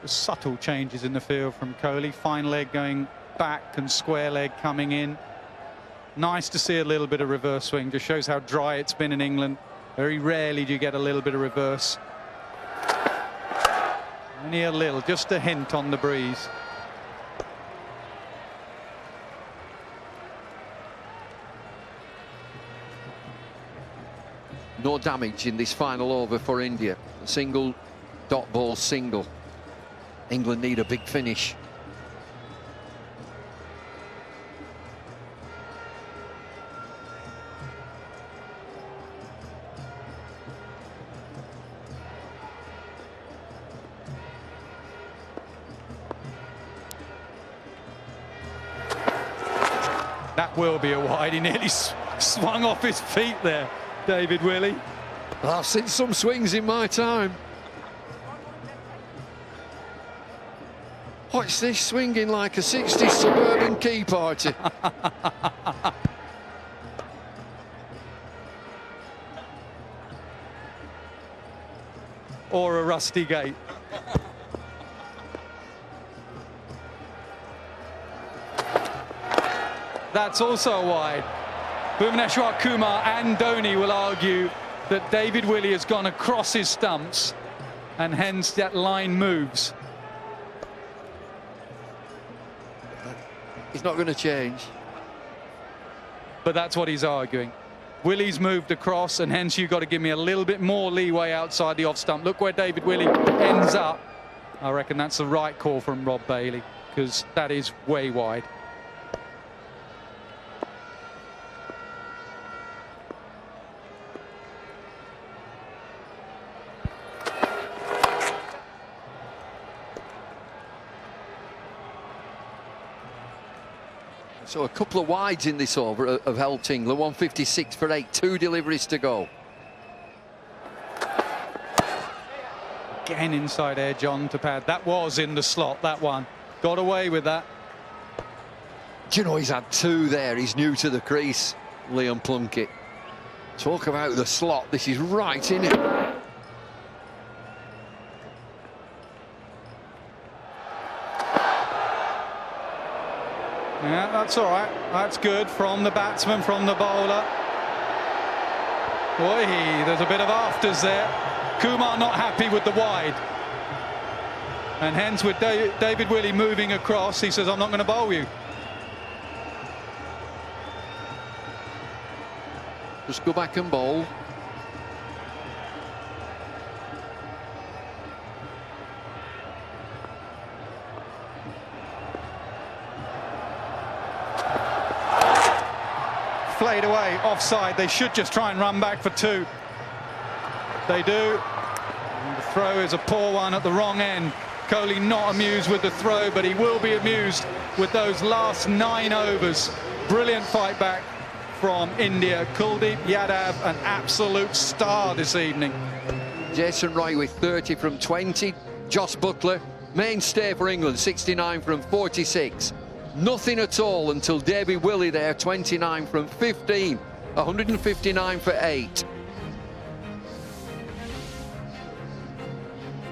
Subtle changes in the field from Kohli. Fine leg going back and square leg coming in. Nice to see a little bit of reverse swing. Just shows how dry it's been in England. Very rarely do you get a little bit of reverse. Only a little, just a hint on the breeze. No damage in this final over for India. Single, dot ball, single. England need a big finish. That will be a wide. He nearly swung off his feet there, David Willey. I've seen some swings in my time. Watch this, swinging like a 60s suburban key party. Or a rusty gate. That's also wide. Bhuvaneshwar Kumar and Dhoni will argue that David Willey has gone across his stumps, and hence that line moves. He's not going to change. But that's what he's arguing. Willey's moved across, and hence you've got to give me a little bit more leeway outside the off stump. Look where David Willey ends up. I reckon that's the right call from Rob Bailey, because that is way wide. So a couple of wides in this over have helped England. 156 for 8, 2 deliveries to go. Again inside edge on to pad. That was in the slot, that one. Got away with that. Do you know he's had 2 there? He's new to the crease, Liam Plunkett. Talk about the slot. This is right in it. Yeah, that's all right. That's good from the batsman, from the bowler. Boy, there's a bit of afters there. Kumar not happy with the wide. And hence with David Willey moving across, he says, I'm not going to bowl you. Just go back and bowl. Flayed away, offside. They should just try and run back for 2. They do. And the throw is a poor one at the wrong end. Kohli not amused with the throw, but he will be amused with those last 9 overs. Brilliant fight back from India. Kuldeep Yadav, an absolute star this evening. Jason Roy with 30 from 20. Joss Buttler, mainstay for England, 69 from 46. Nothing at all until David Willey there, 29 from 15. 159 for 8.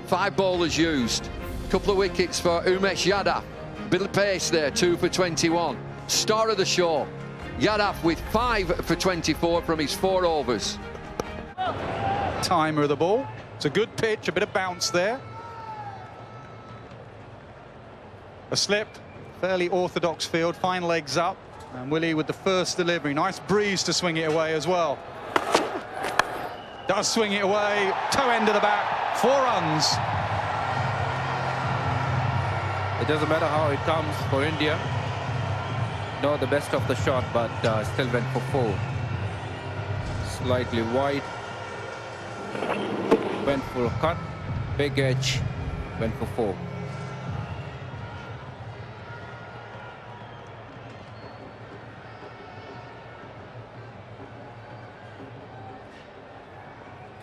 5 bowlers used. Couple of wickets for Umesh Yadav. Bit of pace there, 2 for 21. Star of the show, Yadav with 5 for 24 from his 4 overs. Timer of the ball. It's a good pitch, a bit of bounce there. A slip, fairly orthodox field, fine legs up. And Willey with the first delivery. Nice breeze to swing it away as well. Does swing it away, toe end of the bat, 4 runs. It doesn't matter how it comes for India. Not the best of the shot, but still went for 4. Slightly wide. Went for a cut. Big edge. Went for 4.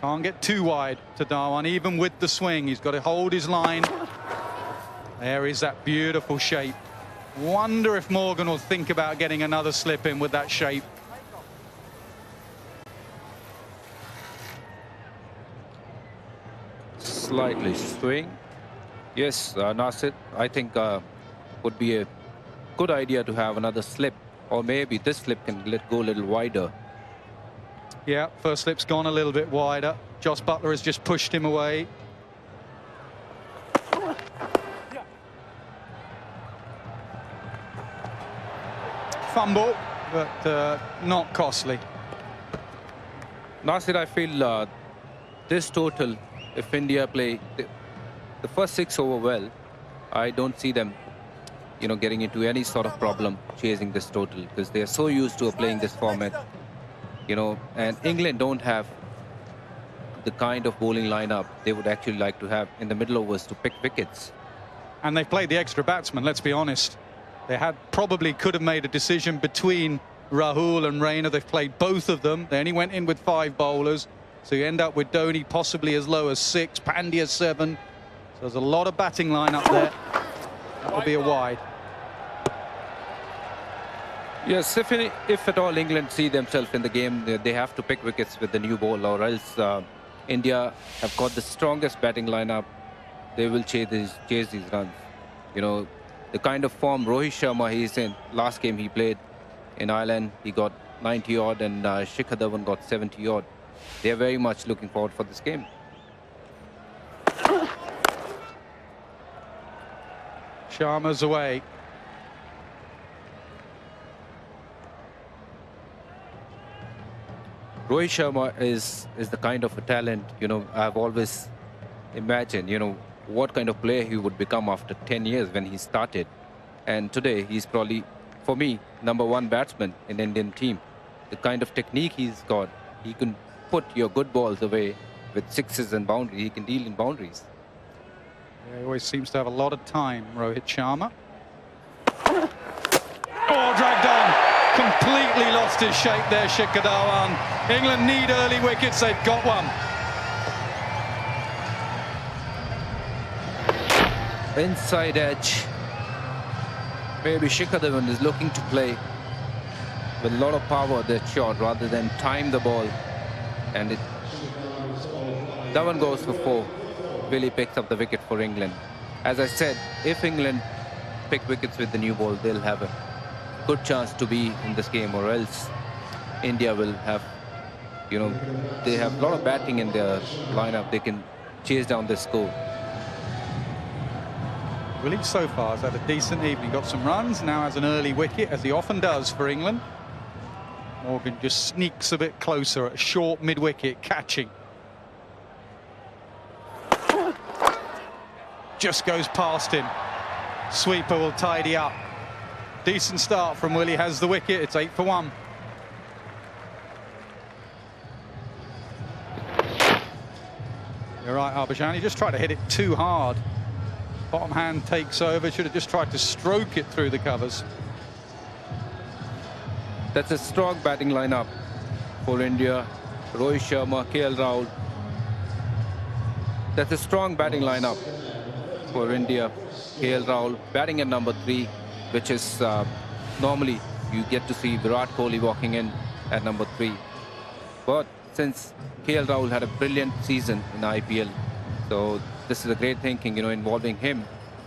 Can't get too wide to Dhawan, even with the swing. He's got to hold his line. There is that beautiful shape. Wonder if Morgan will think about getting another slip in with that shape. Slightly swing. Yes, Nasir, I think would be a good idea to have another slip. Or maybe this slip can let go a little wider. Yeah, first slip's gone a little bit wider. Joss Buttler has just pushed him away. Fumble, but not costly. Nasir, I feel this total, if India play the first 6 over well, I don't see them, getting into any sort of problem chasing this total, because they are so used to playing this format. And England don't have the kind of bowling lineup they would actually like to have in the middle overs to pick wickets. And they've played the extra batsman, let's be honest. They probably could have made a decision between Rahul and Raina. They've played both of them. They only went in with 5 bowlers. So you end up with Dhoni possibly as low as 6, Pandya 7. So there's a lot of batting line up there. That will be a wide. Yes, if at all England see themselves in the game, they have to pick wickets with the new ball, or else India have got the strongest batting lineup. They will chase these runs. The kind of form Rohit Sharma he's in. Last game he played in Ireland, he got 90 odd, and Shikhar Dhawan got 70 odd. They are very much looking forward for this game. Sharma's away. Rohit Sharma is the kind of a talent, I've always imagined, what kind of player he would become after 10 years when he started. And today he's probably, for me, #1 batsman in Indian team. The kind of technique he's got, he can put your good balls away with sixes and boundaries. He can deal in boundaries. Yeah, he always seems to have a lot of time, Rohit Sharma. Oh, dragged on. Completely lost his shape there, Shikhar Dhawan. England need early wickets. They've got one. Inside edge. Maybe Shikhar Dhawan is looking to play with a lot of power that shot rather than time the ball. And Dhawan goes for 4. Really picks up the wicket for England. As I said, if England pick wickets with the new ball, they'll have a good chance to be in this game, or else India will have, they have a lot of batting in their lineup. They can chase down the score. Willie so far has had a decent evening. Got some runs, now has an early wicket, as he often does for England. Morgan just sneaks a bit closer at a short mid-wicket, catching. Just goes past him. Sweeper will tidy up. Decent start from Willie, has the wicket. It's 8 for 1. You're right, Harbhajan. He just tried to hit it too hard. Bottom hand takes over. Should have just tried to stroke it through the covers. That's a strong batting lineup for India. Rohit Sharma, KL Rahul. That's a strong batting lineup for India. KL Rahul batting at #3, which is normally you get to see Virat Kohli walking in at #3. But since KL Rahul had a brilliant season in IPL, so this is a great thinking, involving him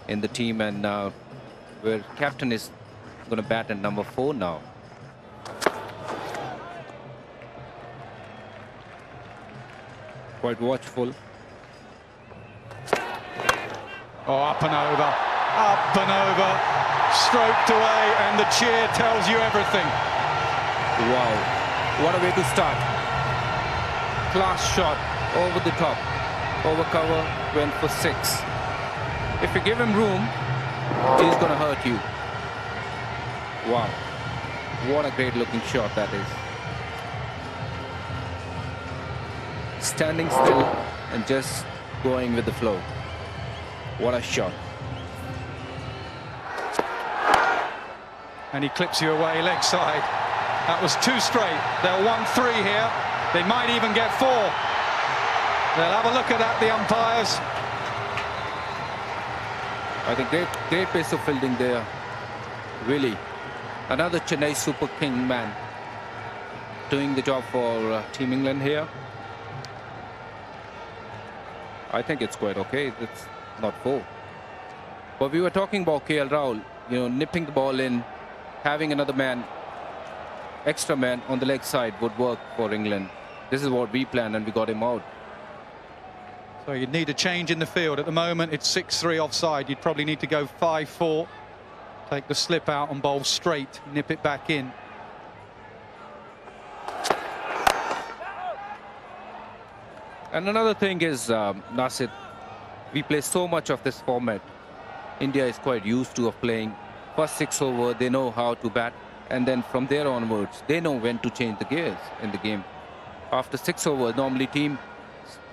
in the team, and where captain is going to bat at #4 now. Quite watchful. Oh, up and over. Up and over. Stroked away, and the cheer tells you everything. Wow. What a way to start. Class shot over the top. Over cover, went for 6. If you give him room, he's going to hurt you. Wow. What a great looking shot that is. Standing still and just going with the flow. What a shot. And he clips you away leg side. That was 2 straight. They'll want 3 here. They might even get 4. They'll have a look at that, the umpires. I think great pace of fielding there. Really. Another Chennai Super King man doing the job for Team England here. I think it's quite okay. It's not 4. But we were talking about KL Rahul, nipping the ball in, having another man, extra man on the leg side would work for England. This is what we planned, and we got him out. So you'd need a change in the field. At the moment, it's 6-3 offside. You'd probably need to go 5-4. Take the slip out and bowl straight, nip it back in. And another thing is, Nasir, we play so much of this format. India is quite used to of playing first 6 over. They know how to bat, and then from there onwards, they know when to change the gears in the game. After 6 overs, normally team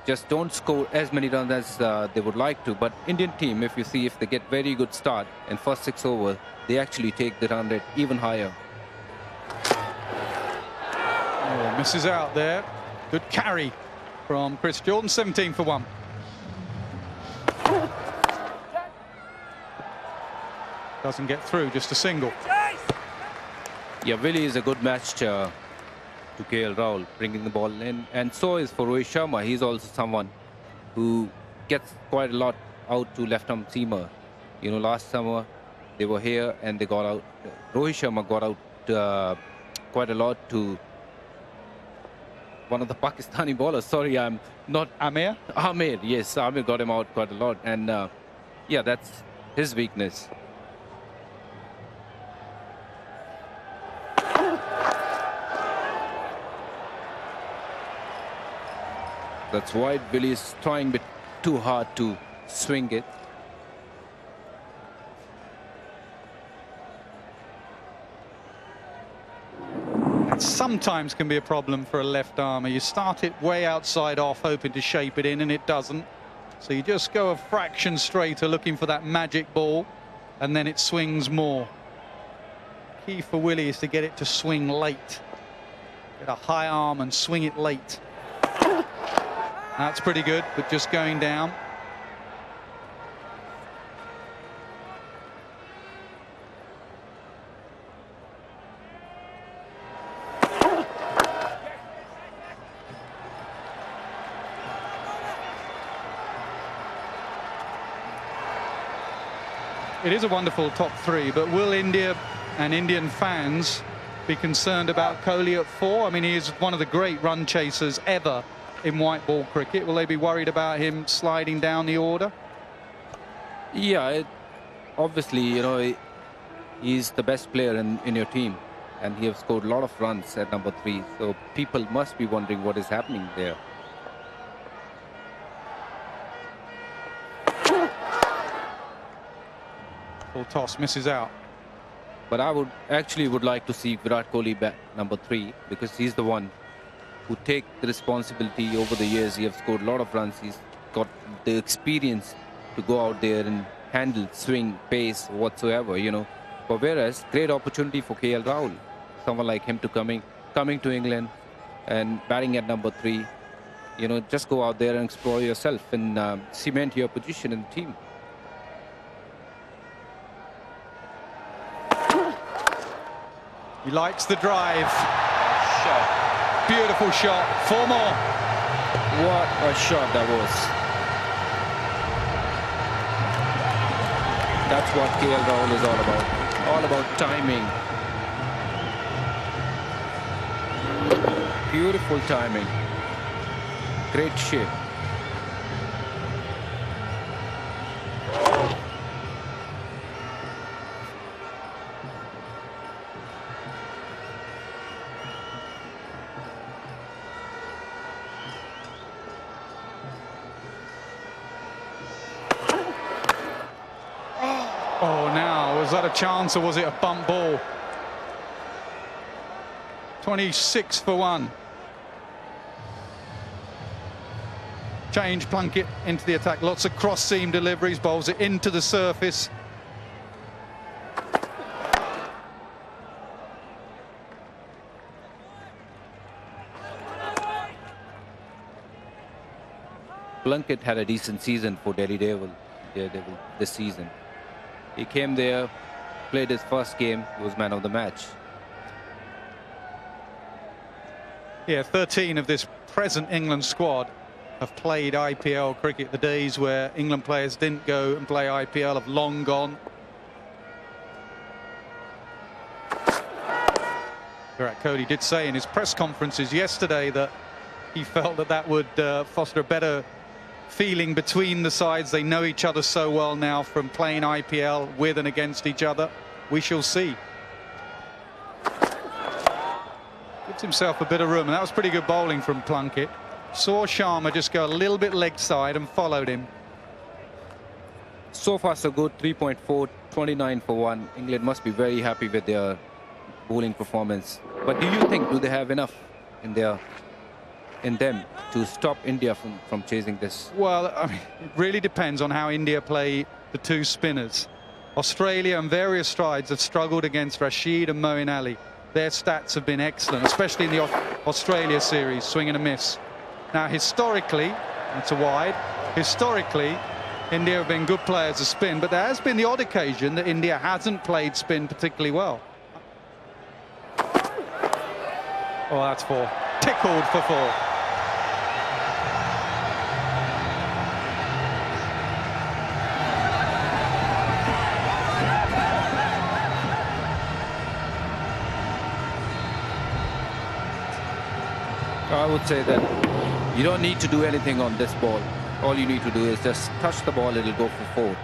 just don't score as many runs as they would like to. But Indian team, if you see, if they get very good start in first 6 overs, they actually take the run rate even higher. Oh, misses out there. Good carry from Chris Jordan, 17 for 1. Doesn't get through, just a single. Yeah, Willie is a good match to KL Rahul, bringing the ball in. And so is for Rohit Sharma. He's also someone who gets quite a lot out to left-arm seamer. Last summer they were here and they got out. Rohit Sharma got out quite a lot to one of the Pakistani bowlers. Sorry, I'm not... Amir? Amir, yes. Amir got him out quite a lot. And yeah, that's his weakness. That's why Willie is trying a bit too hard to swing it. That sometimes can be a problem for a left armer. You start it way outside off, hoping to shape it in, and it doesn't. So you just go a fraction straighter, looking for that magic ball, and then it swings more. Key for Willie is to get it to swing late. Get a high arm and swing it late. That's pretty good, but just going down. It is a wonderful top three, but will India and Indian fans be concerned about Kohli at 4? I mean, he is one of the great run chasers ever in white ball cricket. Will they be worried about him sliding down the order? Yeah, obviously, you know, he's the best player in your team, and he has scored a lot of runs at number 3. So people must be wondering what is happening there. Full toss, misses out. But I would like to see Virat Kohli back number 3, because he's the one who take the responsibility. Over the years, he has scored a lot of runs. He's got the experience to go out there and handle, swing, pace, whatsoever, you know. But whereas, great opportunity for KL Rahul, someone like him to coming to England and batting at number 3. You know, just go out there and explore yourself and cement your position in the team. He likes the drive. Shot. Beautiful shot. 4 more. What a shot that was. That's what KL Rahul is all about. All about timing. Beautiful timing. Great shape. Oh, now, was that a chance or was it a bump ball? 26 for 1. Change Plunkett into the attack. Lots of cross-seam deliveries, bowls it into the surface. Plunkett had a decent season for Delhi Devil this season. He came there, played his first game, he was man of the match. Yeah, 13 of this present England squad have played IPL cricket. The days where England players didn't go and play IPL have long gone. Virat Kohli did say in his press conferences yesterday that he felt that would foster a better feeling between the sides. They know each other so well now from playing IPL with and against each other. We shall see. Gives himself a bit of room, and that was pretty good bowling from Plunkett. Saw Sharma just go a little bit leg side and followed him. So far so good. 3.4, 29 for 1. England must be very happy with their bowling performance. But do you think, do they have enough in them to stop India from chasing this? Well, I mean, it really depends on how India play the 2 spinners. Australia on various strides have struggled against Rashid and Moeen Ali. Their stats have been excellent, especially in the Australia series, swing and a miss. Now, historically, it's a wide, historically, India have been good players of spin, but there has been the odd occasion that India hasn't played spin particularly well. Oh, that's 4. Tickled for 4. I would say that you don't need to do anything on this ball. All you need to do is just touch the ball, it'll go for 4.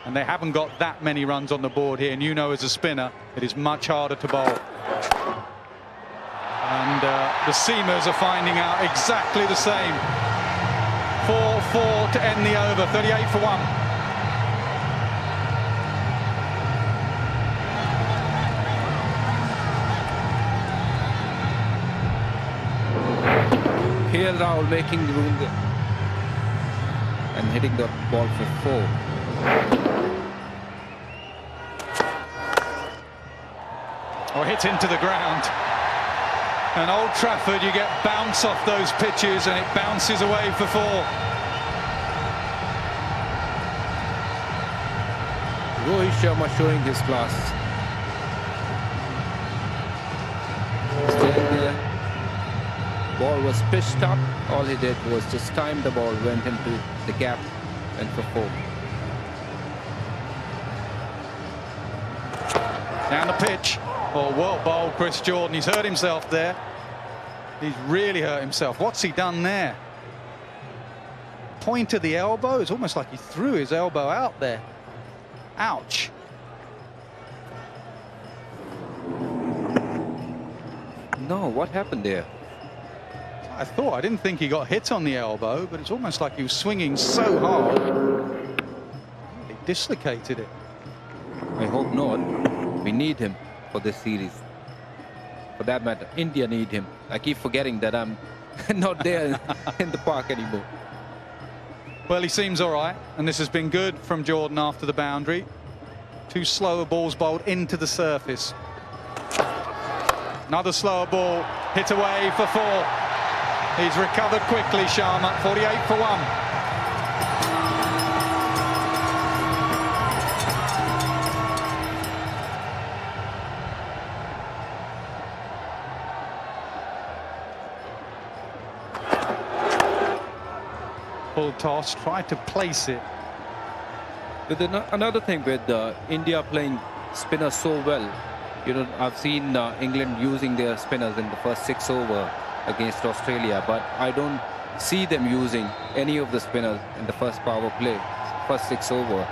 And they haven't got that many runs on the board here, and you know as a spinner it is much harder to bowl. And the seamers are finding out exactly the same. 4-4 to end the over. 38 for 1. Here Rahul making the room there and hitting the ball for 4. Or hit into the ground. And Old Trafford, you get bounce off those pitches and it bounces away for 4. Rohit Sharma showing his class. Staying there. Ball was pitched up. All he did was just time the ball, went into the gap, and for 4. Down the pitch. Oh, well bowled, Chris Jordan. He's hurt himself there. He's really hurt himself. What's he done there? Point of the elbow. It's almost like he threw his elbow out there. Ouch. No, what happened there? I didn't think he got hit on the elbow, but it's almost like he was swinging so hard. He dislocated it. I hope not. We need him for this series. For that matter, India need him. I keep forgetting that I'm not there in the park anymore. Well, he seems all right, and this has been good from Jordan after the boundary. 2 slower balls bowled into the surface. Another slower ball hit away for 4. He's recovered quickly, Sharma. 48 for 1. Full toss, tried to place it. But then another thing with India playing spinners so well, you know, I've seen England using their spinners in the first 6 over against Australia, but I don't see them using any of the spinners in the first power play, first 6 over.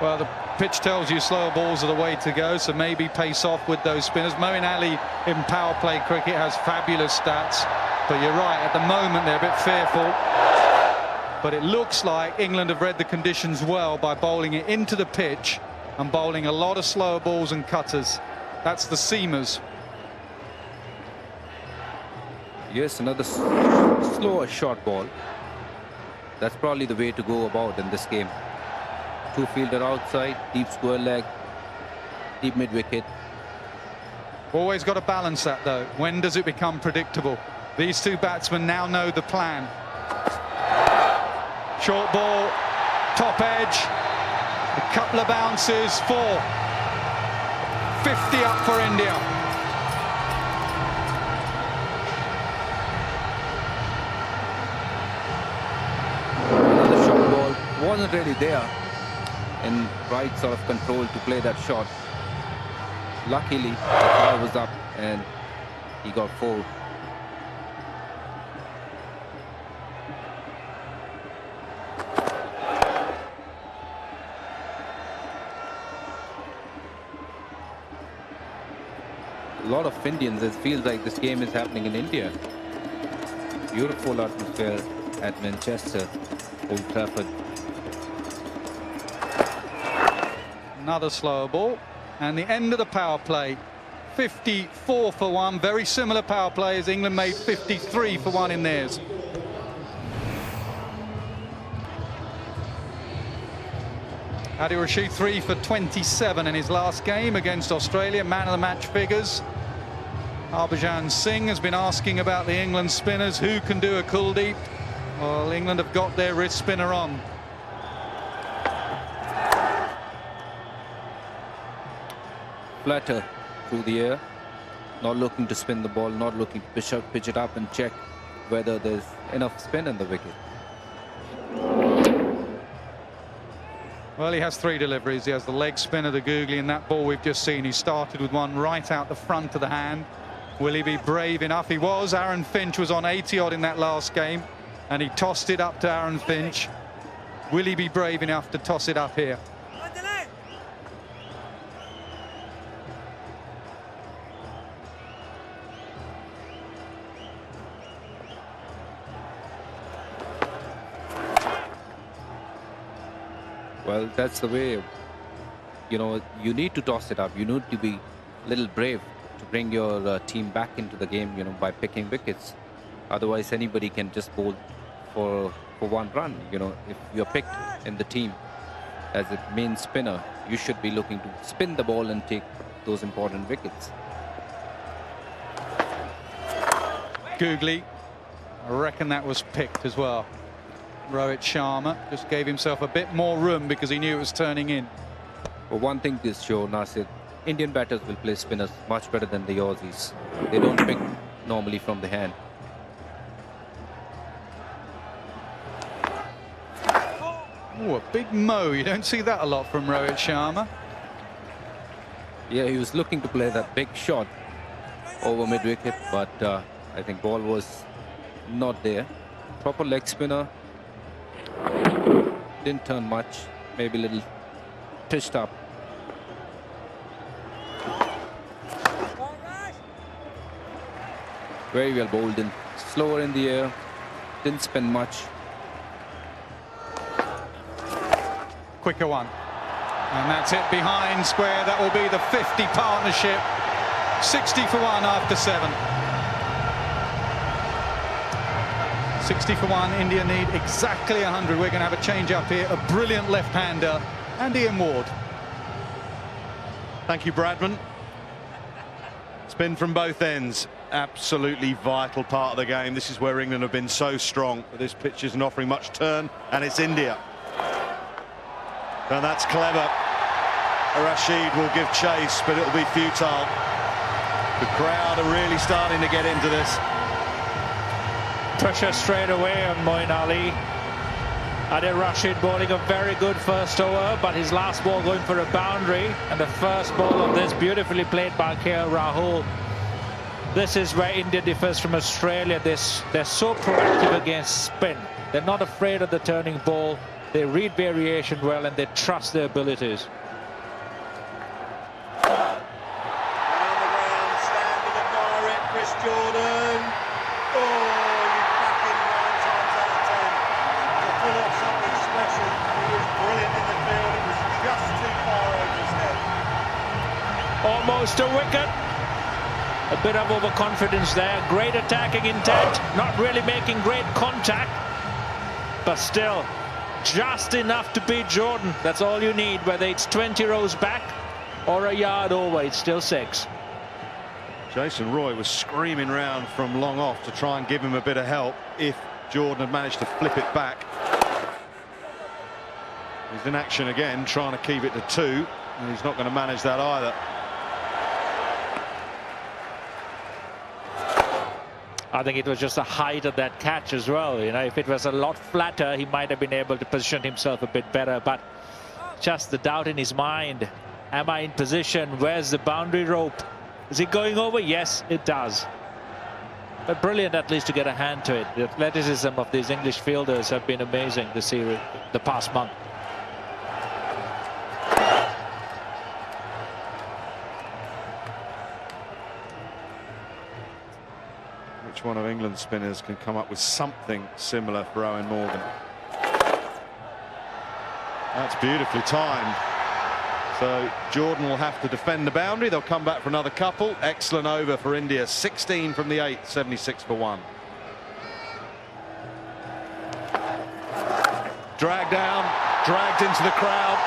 Well, the pitch tells you slower balls are the way to go, so maybe pace off with those spinners. Moeen Ali in power play cricket has fabulous stats, but you're right, at the moment they're a bit fearful. But it looks like England have read the conditions well by bowling it into the pitch and bowling a lot of slower balls and cutters. That's the seamers. Yes, another slower short ball. That's probably the way to go about in this game. 2 fielder outside, deep square leg, deep mid wicket. Always got to balance that though. When does it become predictable? These 2 batsmen now know the plan. Short ball, top edge, a couple of bounces, 4. 50 up for India. Another short ball wasn't really there in right sort of control to play that shot. Luckily, the ball was up and he got 4. A lot of Indians. It feels like this game is happening in India. Beautiful atmosphere at Manchester, Old Trafford. Another slower ball, and the end of the power play. 54 for 1. Very similar power play as England made 53 for 1 in theirs. Adi Rashid 3 for 27 in his last game against Australia. Man of the match figures. Harbhajan Singh has been asking about the England spinners. Who can do a Kuldeep? Well, England have got their wrist spinner on. Flatter through the air. Not looking to spin the ball, not looking to pitch it up and check whether there's enough spin in the wicket. Well, he has 3 deliveries. He has the leg spinner, the googly, and that ball we've just seen. He started with one right out the front of the hand. Will he be brave enough? He was. Aaron Finch was on 80-odd in that last game, and he tossed it up to Aaron Finch. Will he be brave enough to toss it up here? Well, that's the way. You know, you need to toss it up. You need to be a little brave to bring your team back into the game, you know, by picking wickets. Otherwise, anybody can just bowl for one run. You know, if you're picked in the team as a main spinner, you should be looking to spin the ball and take those important wickets. Googly, I reckon that was picked as well. Rohit Sharma just gave himself a bit more room because he knew it was turning in. Well, one thing this show, Nasir, Indian batters will play spinners much better than the Aussies. They don't pick normally from the hand. Oh, a big mo. You don't see that a lot from Rohit Sharma. Yeah, he was looking to play that big shot over mid-wicket, but I think ball was not there. Proper leg spinner. Didn't turn much. Maybe a little pitched up. Very well bowled in. Slower in the air. Didn't spin much. Quicker one. And that's it behind square. That will be the 50 partnership. 60 for 1 after 7. 60 for 1. India need exactly 100. We're going to have a change up here. A brilliant left-hander. And Ian Ward. Thank you, Bradman. Spin from both ends. Absolutely vital part of the game. This is where England have been so strong. But this pitch isn't offering much turn, and it's India. And that's clever. Rashid will give chase, but it'll be futile. The crowd are really starting to get into this. Pressure straight away on Moeen Ali. Adil Rashid bowling a very good first over, but his last ball going for a boundary, and the first ball of this beautifully played by KL Rahul. This is where India differs from Australia. They're so proactive against spin. They're not afraid of the turning ball. They read variation well, and they trust their abilities. Down the ground, standing admire it, Chris Jordan. Oh, you back in 9 times out of 10 to pull off something special. He was brilliant in the field. It was just too far over his head. Almost a wicket. A bit of overconfidence there. Great attacking intent. Not really making great contact, but still just enough to beat Jordan. That's all you need. Whether it's 20 rows back or a yard over, it's still 6. Jason Roy was screaming round from long off to try and give him a bit of help if Jordan had managed to flip it back. He's in action again, trying to keep it to 2, and he's not going to manage that either. I think it was just the height of that catch as well. You know, if it was a lot flatter, he might have been able to position himself a bit better, but just the doubt in his mind. Am I in position? Where's the boundary rope? Is it going over? Yes, it does. But brilliant at least to get a hand to it. The athleticism of these English fielders have been amazing this series, the past month. Which one of England's spinners can come up with something similar for Owen Morgan? That's beautifully timed. So Jordan will have to defend the boundary. They'll come back for another couple. Excellent over for India. 16 from the 8th, 76 for 1. Dragged down, dragged into the crowd.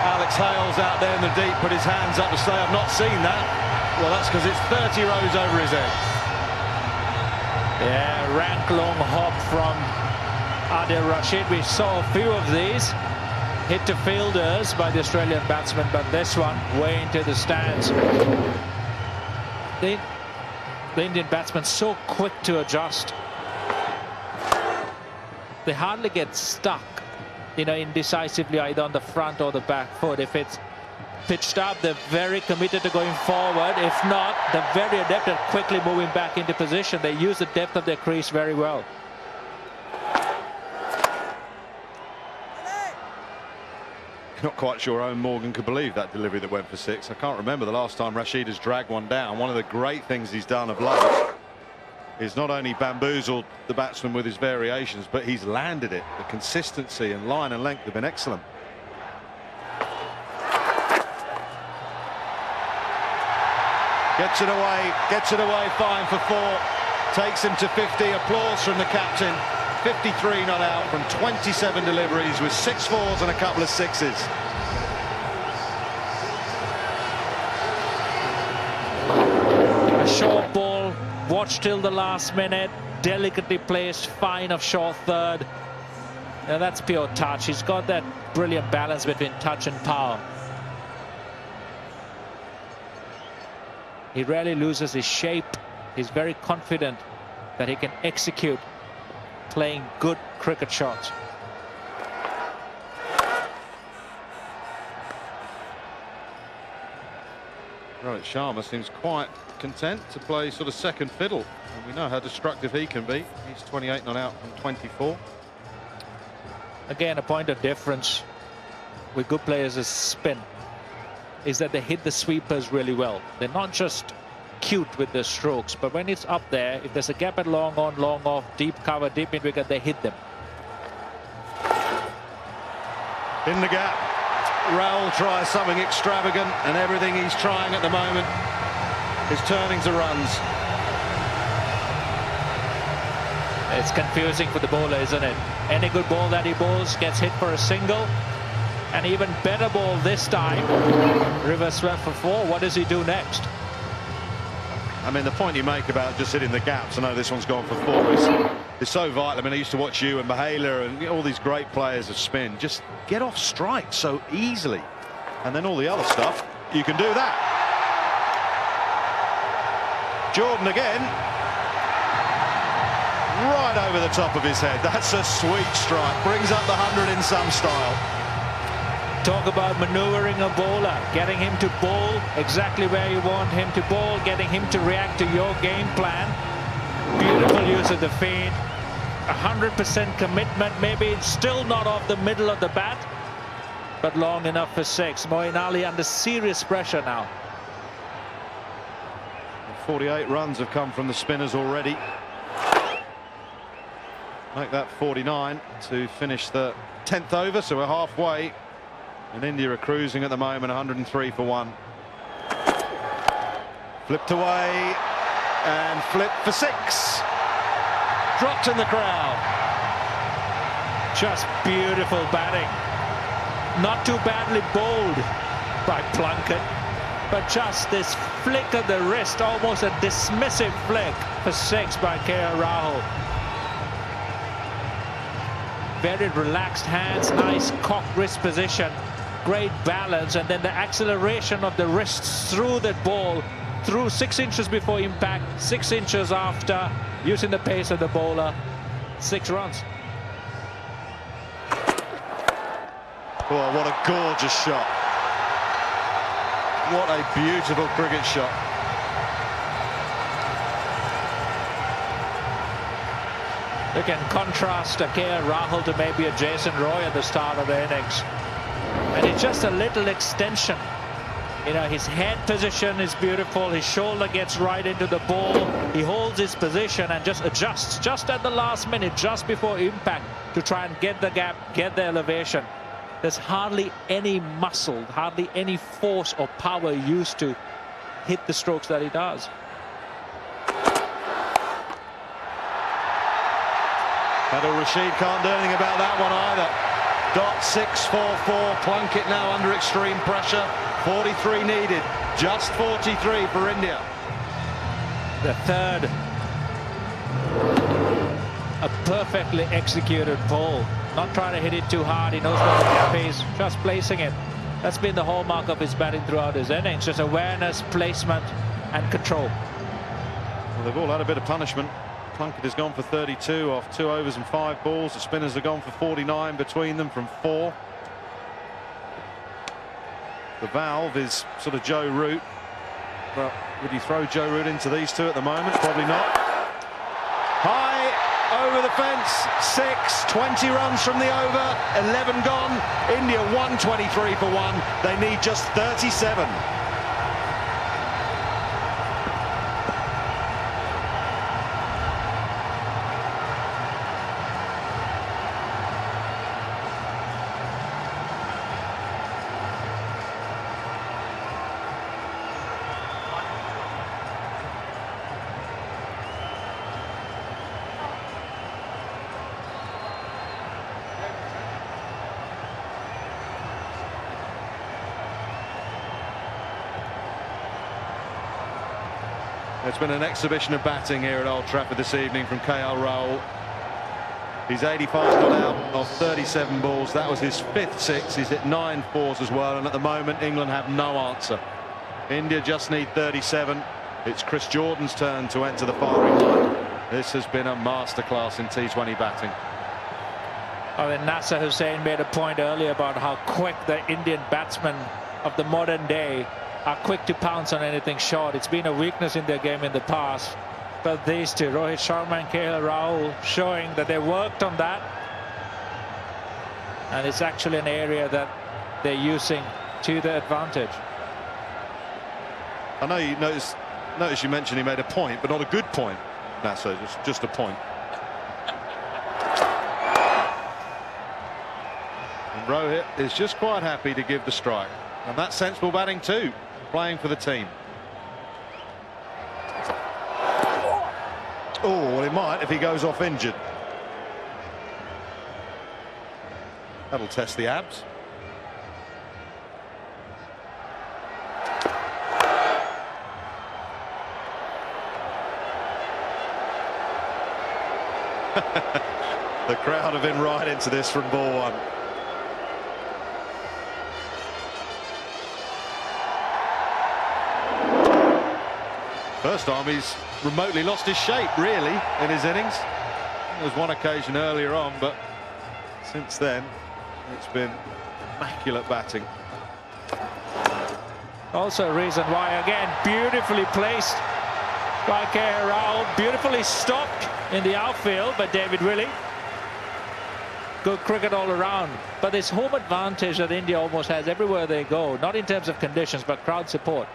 Alex Hale's out there in the deep, put his hands up to say, I've not seen that. Well, that's because it's 30 rows over his head. Yeah, rank long hop from Adil Rashid. We saw a few of these hit to fielders by the Australian batsman, but this one way into the stands. The Indian batsmen so quick to adjust. They hardly get stuck, you know, indecisively either on the front or the back foot. If it's pitched up, they're very committed to going forward. If not, they're very adept at quickly moving back into position. They use the depth of their crease very well. Not quite sure Owen Morgan could believe that delivery that went for 6. I can't remember the last time Rashid has dragged one down. One of the great things he's done of late is not only bamboozled the batsman with his variations, but he's landed it. The consistency and line and length have been excellent. Gets it away fine for 4. Takes him to 50. Applause from the captain. 53 not out from 27 deliveries with 6 fours and a couple of sixes. A short ball, watched till the last minute, delicately placed, fine of short third. Now that's pure touch. He's got that brilliant balance between touch and power. He rarely loses his shape. He's very confident that he can execute playing good cricket shots. Rohit Sharma seems quite content to play sort of second fiddle, and we know how destructive he can be. He's 28 not out from 24. Again, a point of difference with good players as spin is that they hit the sweepers really well. They're not just cute with their strokes, but when it's up there, if there's a gap at long on, long off, deep cover, deep in wicket, they hit them. In the gap, Rahul tries something extravagant, and everything he's trying at the moment is turning to runs. It's confusing for the bowler, isn't it? Any good ball that he bowls gets hit for a single. An even better ball this time. Reverse swept for 4. What does he do next? I mean, the point you make about just hitting the gaps, I know this one's gone for 4, is so vital. I mean, I used to watch you and Mahela and all these great players of spin just get off strike so easily. And then all the other stuff, you can do that. Jordan again. Right over the top of his head. That's a sweet strike. Brings up the 100 in some style. Talk about maneuvering a bowler, getting him to bowl exactly where you want him to bowl, getting him to react to your game plan. Beautiful use of the feet, 100% commitment. Maybe it's still not off the middle of the bat, but long enough for 6. Moeen Ali under serious pressure now. 48 runs have come from the spinners already. Make that 49 to finish the 10th over, so we're halfway. And India are cruising at the moment, 103 for 1. Flipped away and flipped for 6. Dropped in the crowd. Just beautiful batting. Not too badly bowled by Plunkett, but just this flick of the wrist, almost a dismissive flick for 6 by KL Rahul. Very relaxed hands, nice cock wrist position. Great balance, and then the acceleration of the wrists through that ball, through 6 inches before impact, 6 inches after, using the pace of the bowler. 6 runs. Oh, what a gorgeous shot. What a beautiful cricket shot. You can contrast a KL Rahul to maybe a Jason Roy at the start of the innings. And it's just a little extension. You know, his head position is beautiful. His shoulder gets right into the ball. He holds his position and just adjusts just at the last minute, just before impact, to try and get the gap, get the elevation. There's hardly any muscle, hardly any force or power used to hit the strokes that he does. Adil Rashid can't do anything about that one either. .644. Plunkett now under extreme pressure. 43 needed. Just 43 for India. The third. A perfectly executed ball. Not trying to hit it too hard. He knows where the gap is. Just placing it. That's been the hallmark of his batting throughout his innings. Just awareness, placement, and control. Well, they've all had a bit of punishment. Plunkett has gone for 32 off 2 overs and 5 balls. The spinners have gone for 49 between them from 4. The valve is sort of Joe Root. But would you throw Joe Root into these two at the moment? Probably not. High over the fence. 6. 20 runs from the over. 11 gone. India 123 for 1. They need just 37. It's been an exhibition of batting here at Old Trafford this evening from KL Rahul. He's 85 not out of 37 balls. That was his 5th six. He's hit 9 fours as well, and at the moment England have no answer. India just need 37. It's Chris Jordan's turn to enter the firing line. This has been a masterclass in T20 batting. Oh, and Nasser Hussain made a point earlier about how quick the Indian batsmen of the modern day are quick to pounce on anything short. It's been a weakness in their game in the past. But these two, Rohit Sharma and KL Rahul, showing that they worked on that. And it's actually an area that they're using to their advantage. I know you notice you mentioned he made a point, but not a good point. Nasser, just a point. And Rohit is just quite happy to give the strike. And that's sensible batting too, playing for the team. Oh, well, it might if he goes off injured. That'll test the abs. The crowd have been right into this from ball one. First time he's remotely lost his shape, really, in his innings. There was one occasion earlier on, but since then it's been immaculate batting. Also a reason why, again, beautifully placed by KL Rahul, beautifully stopped in the outfield by David Willey. Good cricket all around. But this home advantage that India almost has everywhere they go, not in terms of conditions, but crowd support,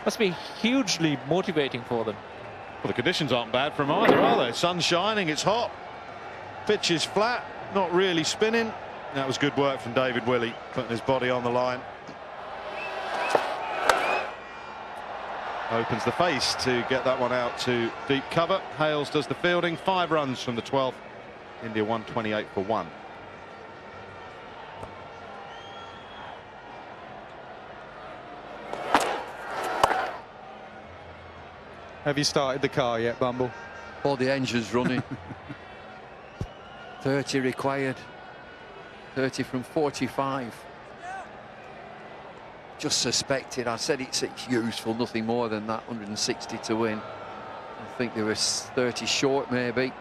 must be hugely motivating for them. Well, the conditions aren't bad for him either, are they? Sun's shining, it's hot. Pitch is flat, not really spinning. That was good work from David Willey, putting his body on the line. Opens the face to get that one out to deep cover. Hales does the fielding. 5 runs from the 12th. India 128 for 1. Have you started the car yet, Bumble? Oh, the engine's running. 30 required. 30 from 45. Just suspected. I said it's useful, nothing more than that. 160 to win. I think they were 30 short, maybe.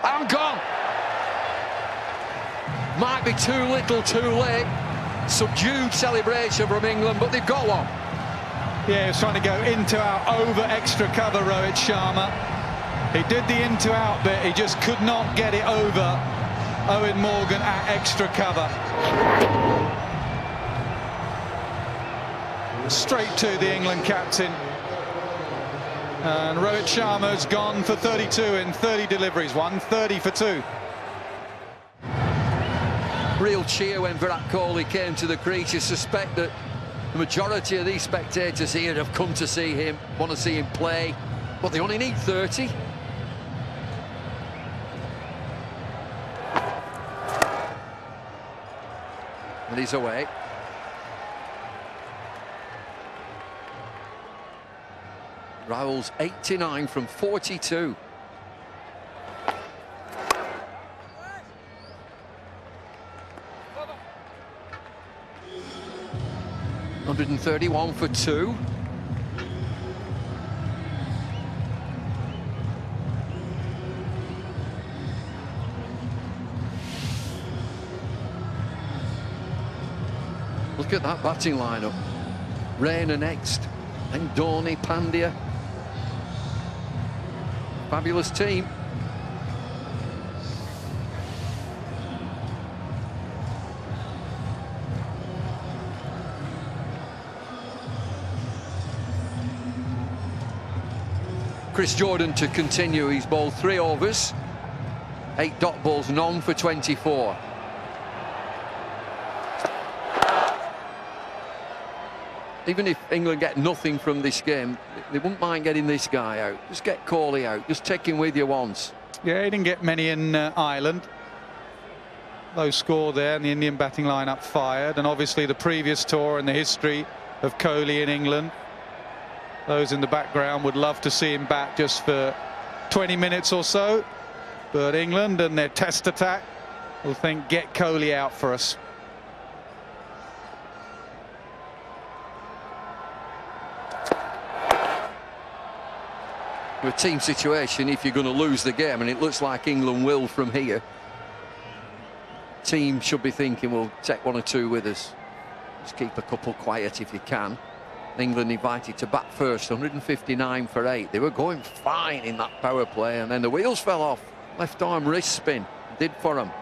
I'm gone. Might be too little, too late. Subdued celebration from England, but they've got one. Yeah, he's trying to go into out over extra cover, Rohit Sharma. He did the into out bit, he just could not get it over Owen Morgan at extra cover. Straight to the England captain. And Rohit Sharma's gone for 32 in 30 deliveries, 130 for 2. Real cheer when Virat Kohli came to the crease. You suspect that the majority of these spectators here have come to see him, want to see him play, but they only need 30. And he's away. Rahul's 89 from 42. $131 for 2. Look at that batting lineup. Raina next, then Dhoni, Pandya. Fabulous team. Chris Jordan to continue. He's bowled 3 overs, 8 dot balls, none for 24. Even if England get nothing from this game, they wouldn't mind getting this guy out. Just get Kohli out. Just take him with you once. Yeah, he didn't get many in Ireland. Low score there, and the Indian batting lineup fired. And obviously the previous tour and the history of Kohli in England. Those in the background would love to see him back just for 20 minutes or so. But England and their test attack will think, get Kohli out for us. A team situation, if you're going to lose the game, and it looks like England will from here, team should be thinking, we'll take 1 or 2 with us. Just keep a couple quiet if you can. England invited to bat first, 159 for 8. They were going fine in that power play, and then the wheels fell off. Left arm wrist spin did for them.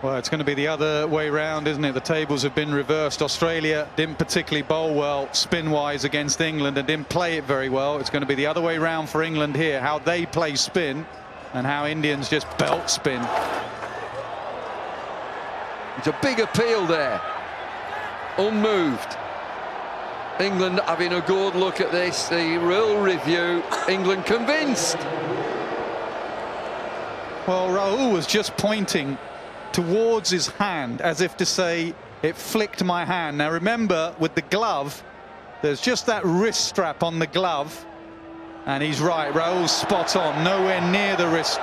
Well, it's going to be the other way round, isn't it? The tables have been reversed. Australia didn't particularly bowl well spin-wise against England and didn't play it very well. It's going to be the other way round for England here, how they play spin and how Indians just belt spin. It's a big appeal there. Unmoved. England having a good look at this. The real review. England convinced. Well, Rahul was just pointing towards his hand as if to say, it flicked my hand. Now remember, with the glove, there's just that wrist strap on the glove, and he's right, Rahul's spot on, nowhere near the wrist,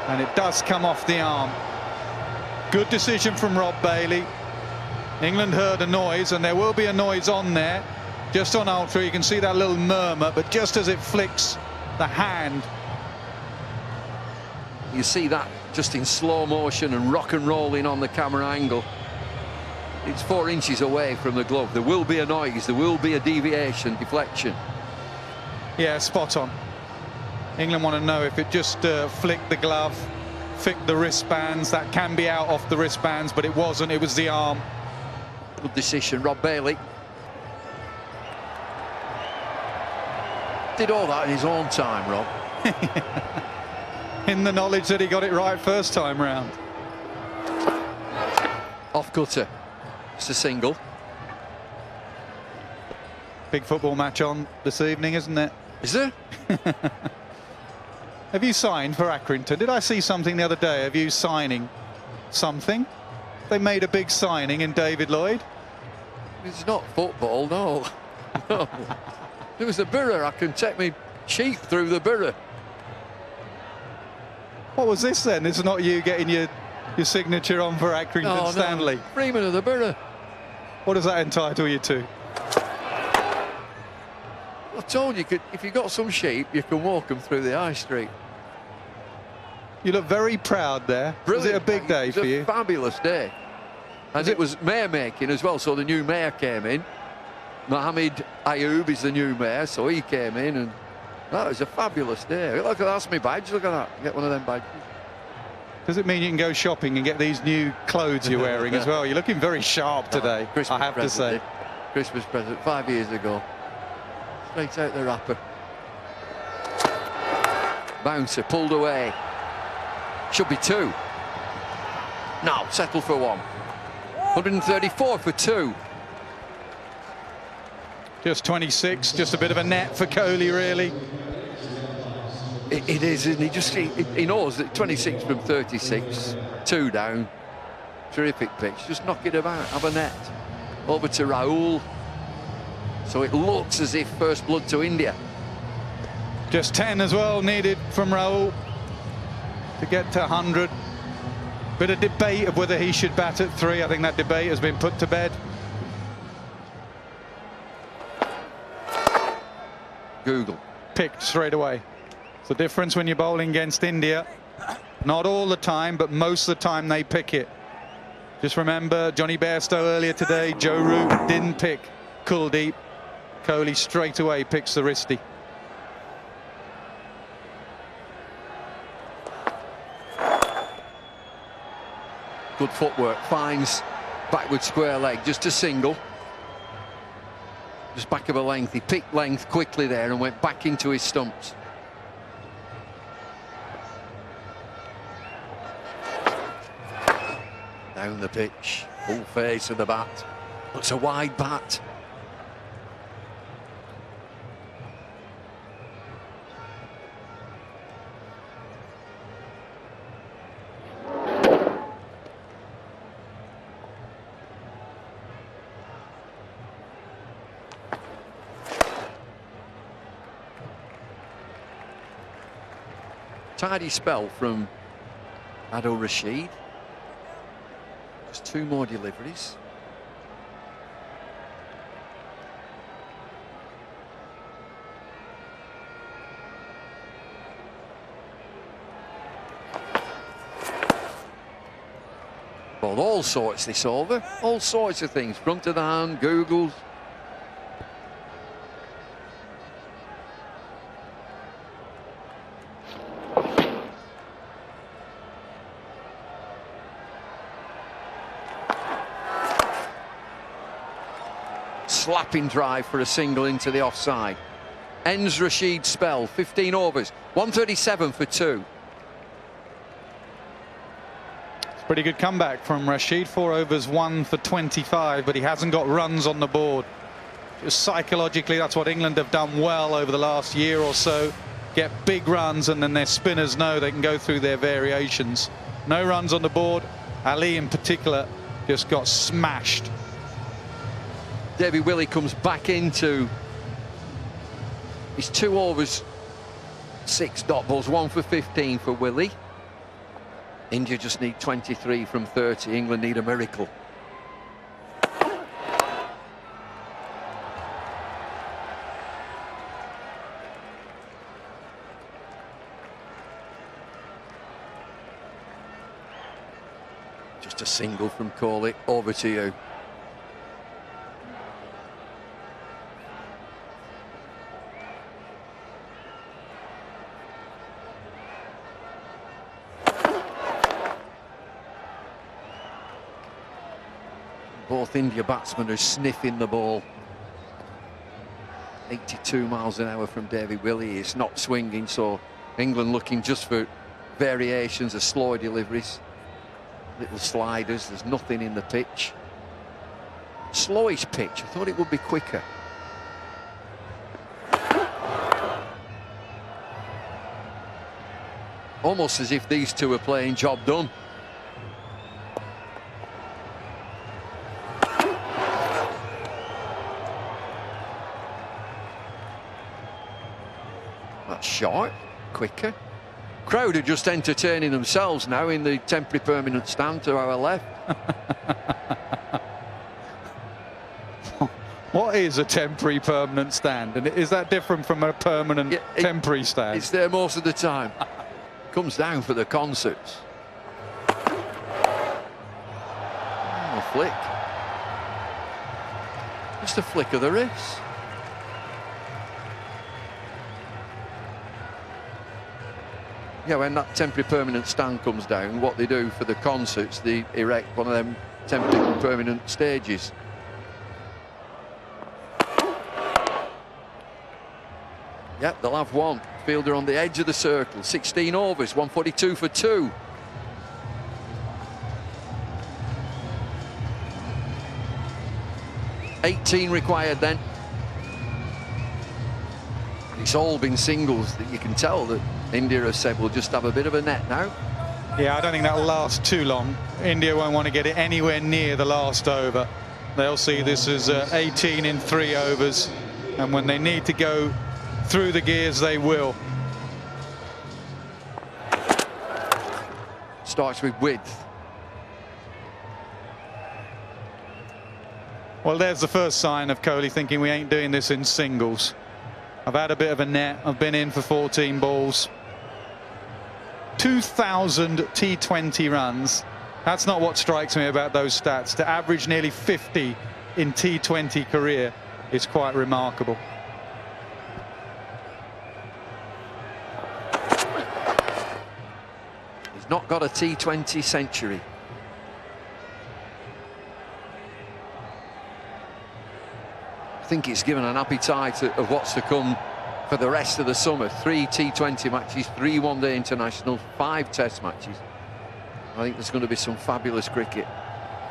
and it does come off the arm. Good decision from Rob Bailey. England heard a noise, and there will be a noise on there, just on ultra. You can see that little murmur, but just as it flicks the hand, you see that just in slow motion and rock and rolling on the camera angle. It's 4 inches away from the glove. There will be a noise, there will be a deviation, deflection. Yeah, spot on. England want to know if it just flicked the glove, flicked the wristbands. That can be out off the wristbands, but it wasn't, it was the arm. Good decision, Rob Bailey. Did all that in his own time, Rob. In the knowledge that he got it right first time round. Off cutter. It's a single. Big football match on this evening, isn't it? Is there? Have you signed for Accrington? Did I see something the other day of you signing something? They made a big signing in David Lloyd. It's not football, no. No. It was the Borough. I can take me sheep through the Borough. What was this then? It's not you getting your signature on for Accrington Stanley. No. Freeman of the Borough. What does that entitle you to? I told you, if you got some sheep, you can walk them through the high street. You look very proud there. Brilliant. Was it a big day for you? It was a fabulous day. And it was mayor making as well, so the new mayor came in. Mohammed Ayoub is the new mayor, so he came in, and that was a fabulous day. Look, that's my badge, look at that. Get one of them badges. Does it mean you can go shopping and get these new clothes you're wearing as well? You're looking very sharp today, I have to say. Christmas present 5 years ago. Straight out the wrapper. Bouncer pulled away. Should be 2. No, settle for 1. 134 for 2. Just 26, just a bit of a net for Kohli, really. It is, isn't he? He knows that 26 from 36, 2 down. Terrific pitch. Just knock it about, have a net. Over to Rahul. So it looks as if first blood to India. Just 10 as well needed from Rahul to get to 100. Bit of debate of whether he should bat at 3. I think that debate has been put to bed. Google. Picked straight away. It's the difference when you're bowling against India. Not all the time, but most of the time they pick it. Just remember, Johnny Bairstow earlier today, Joe Root didn't pick Kuldeep. Kohli straight away picks the wristy. Good footwork, finds backward square leg, just a single. Just back of a length. He picked length quickly there and went back into his stumps. Down the pitch, full face of the bat. Looks a wide bat. Tidy spell from Adil Rashid. Just 2 more deliveries. Well, all sorts this over. All sorts of things. Front of the hand, Googles. Slapping drive for a single into the offside. Ends Rashid's spell. 15 overs. 137 for 2. Pretty good comeback from Rashid. 4 overs, 1 for 25, but he hasn't got runs on the board. Just psychologically, that's what England have done well over the last year or so. Get big runs, and then their spinners know they can go through their variations. No runs on the board. Ali in particular just got smashed. Davy Willey comes back into his 2 overs, 6 dot balls, 1 for 15 for Willey. India just need 23 from 30. England need a miracle. Just a single from Kohli. Over to you. Both India batsmen are sniffing the ball. 82 miles an hour from Davy Willey. It's not swinging, so England looking just for variations of slower deliveries. Little sliders. There's nothing in the pitch. Slowish pitch. I thought it would be quicker. Almost as if these two are playing job done. That's short, quicker. Crowd are just entertaining themselves now in the temporary permanent stand to our left. What is a temporary permanent stand? And is that different from a permanent temporary stand? It's there most of the time. Comes down for the concerts. Oh, a flick. Just a flick of the wrist. Yeah, when that temporary permanent stand comes down, what they do for the concerts, they erect one of them temporary permanent stages. Yep, they'll have one. Fielder on the edge of the circle. 16 overs, 142 for 2. $18 required then. It's all been singles. That you can tell that India has said we'll just have a bit of a net now. Yeah, I don't think that'll last too long. India won't want to get it anywhere near the last over. They'll see this as 18 in 3 overs, and when they need to go through the gears, they will. Starts with width. Well, there's the first sign of Kohli thinking we ain't doing this in singles. I've had a bit of a net. I've been in for 14 balls. 2,000 T20 runs. That's not what strikes me about those stats. To average nearly 50 in T20 career is quite remarkable. He's not got a T20 century. I think it's given an appetite of what's to come for the rest of the summer. 3 T20 matches, 3 one-day internationals, 5 test matches. I think there's going to be some fabulous cricket.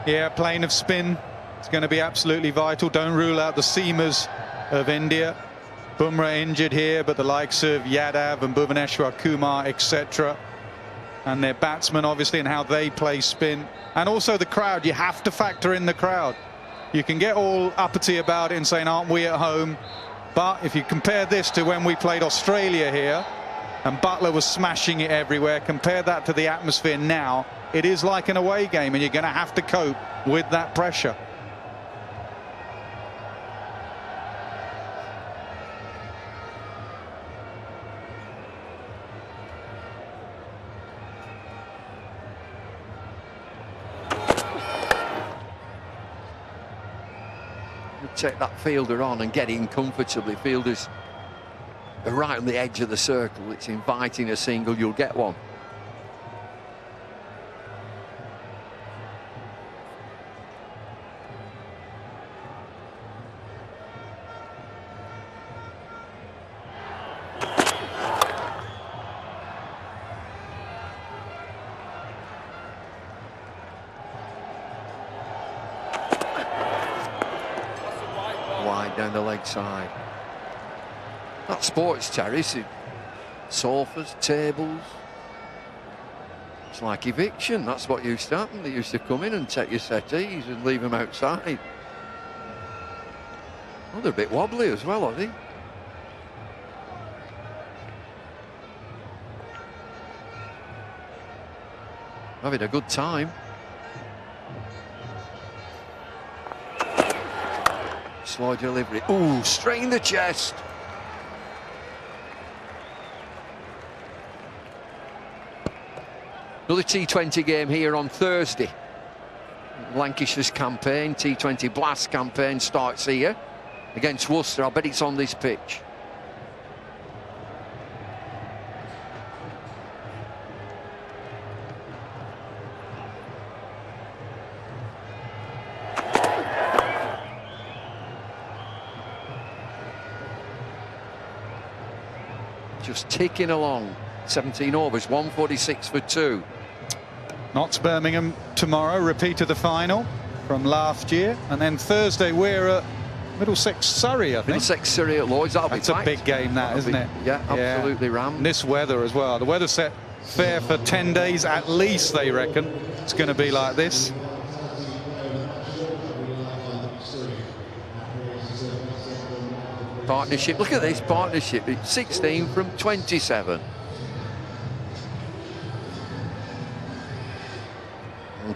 Yeah, plane of spin. It's going to be absolutely vital. Don't rule out the seamers of India. Bumrah injured here, but the likes of Yadav and Bhuvaneshwar Kumar, etc. And their batsmen, obviously, and how they play spin. And also the crowd. You have to factor in the crowd. You can get all uppity about it and saying, aren't we at home? But if you compare this to when we played Australia here, and Butler was smashing it everywhere. Compare that to the atmosphere now. It is like an away game, and you're going to have to cope with that pressure. Take that fielder on and get in comfortably. Fielders are right on the edge of the circle. It's inviting a single, you'll get one. Wide down the leg side. That sports terrace, sofas, tables. It's like eviction. That's what used to happen. They used to come in and take your settees and leave them outside. Oh, they're a bit wobbly as well, are they? Having a good time. Slow delivery. Ooh, straight in the chest. Another T20 game here on Thursday. Lancashire's campaign, T20 Blast campaign starts here against Worcester. I bet it's on this pitch. Just ticking along. 17 overs, 146 for 2. Notts Birmingham tomorrow, repeat of the final from last year, and then Thursday we're at Middlesex Surrey, I think. Middlesex Surrey at Lloyd's. That's a big game, that, isn't it? Yeah, absolutely rammed. And this weather as well. The weather's set fair for 10 days at least, they reckon. It's going to be like this. Partnership. Look at this partnership. It's 16 from 27.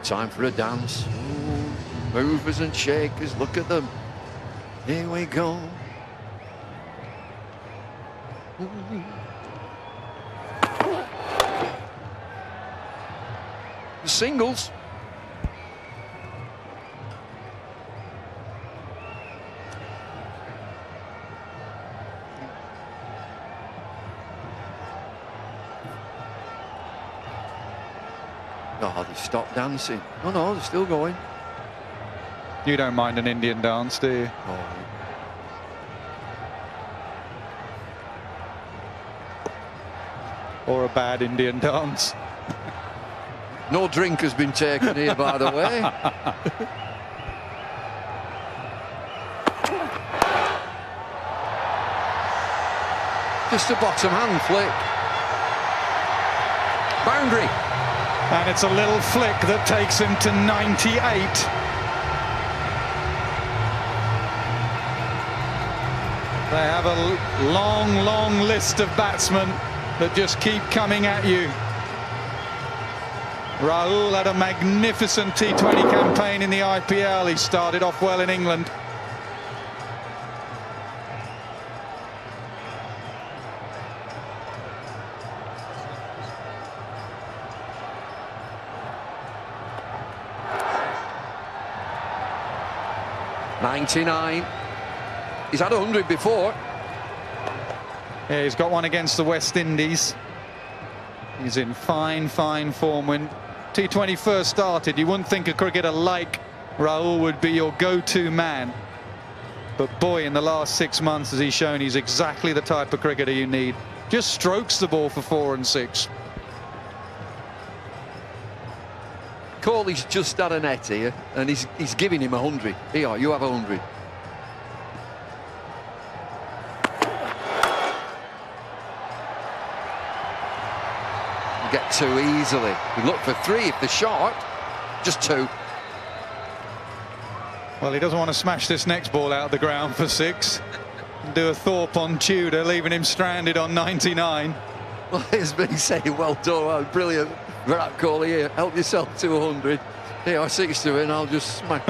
Time for a dance. Ooh, movers and shakers, look at them. Here we go. Ooh. The singles. Oh, they stopped dancing. Oh no, they're still going. You don't mind an Indian dance, do you? Oh. Or a bad Indian dance. No drink has been taken here, by the way. Just a bottom hand flick. Boundary. And it's a little flick that takes him to 98. They have a long, long list of batsmen that just keep coming at you. Rahul had a magnificent T20 campaign in the IPL. He started off well in England. .99. He's had 100 before. Yeah, he's got one against the West Indies. He's in fine, fine form. When T20 first started, you wouldn't think a cricketer like Rahul would be your go-to man. But boy, in the last 6 months, has he shown he's exactly the type of cricketer you need. Just strokes the ball for 4 and 6. Kohli's just had a net here, and he's giving him 100. Here, you have 100. You get 2 easily. You look for 3 if they're short. Just 2. Well, he doesn't want to smash this next ball out of the ground for 6. Do a Thorpe on Tudor, leaving him stranded on 99. Well, it's been saying, well done, well, brilliant. Virat Kohli here, help yourself to 100. Here, I 60 and I'll just smack.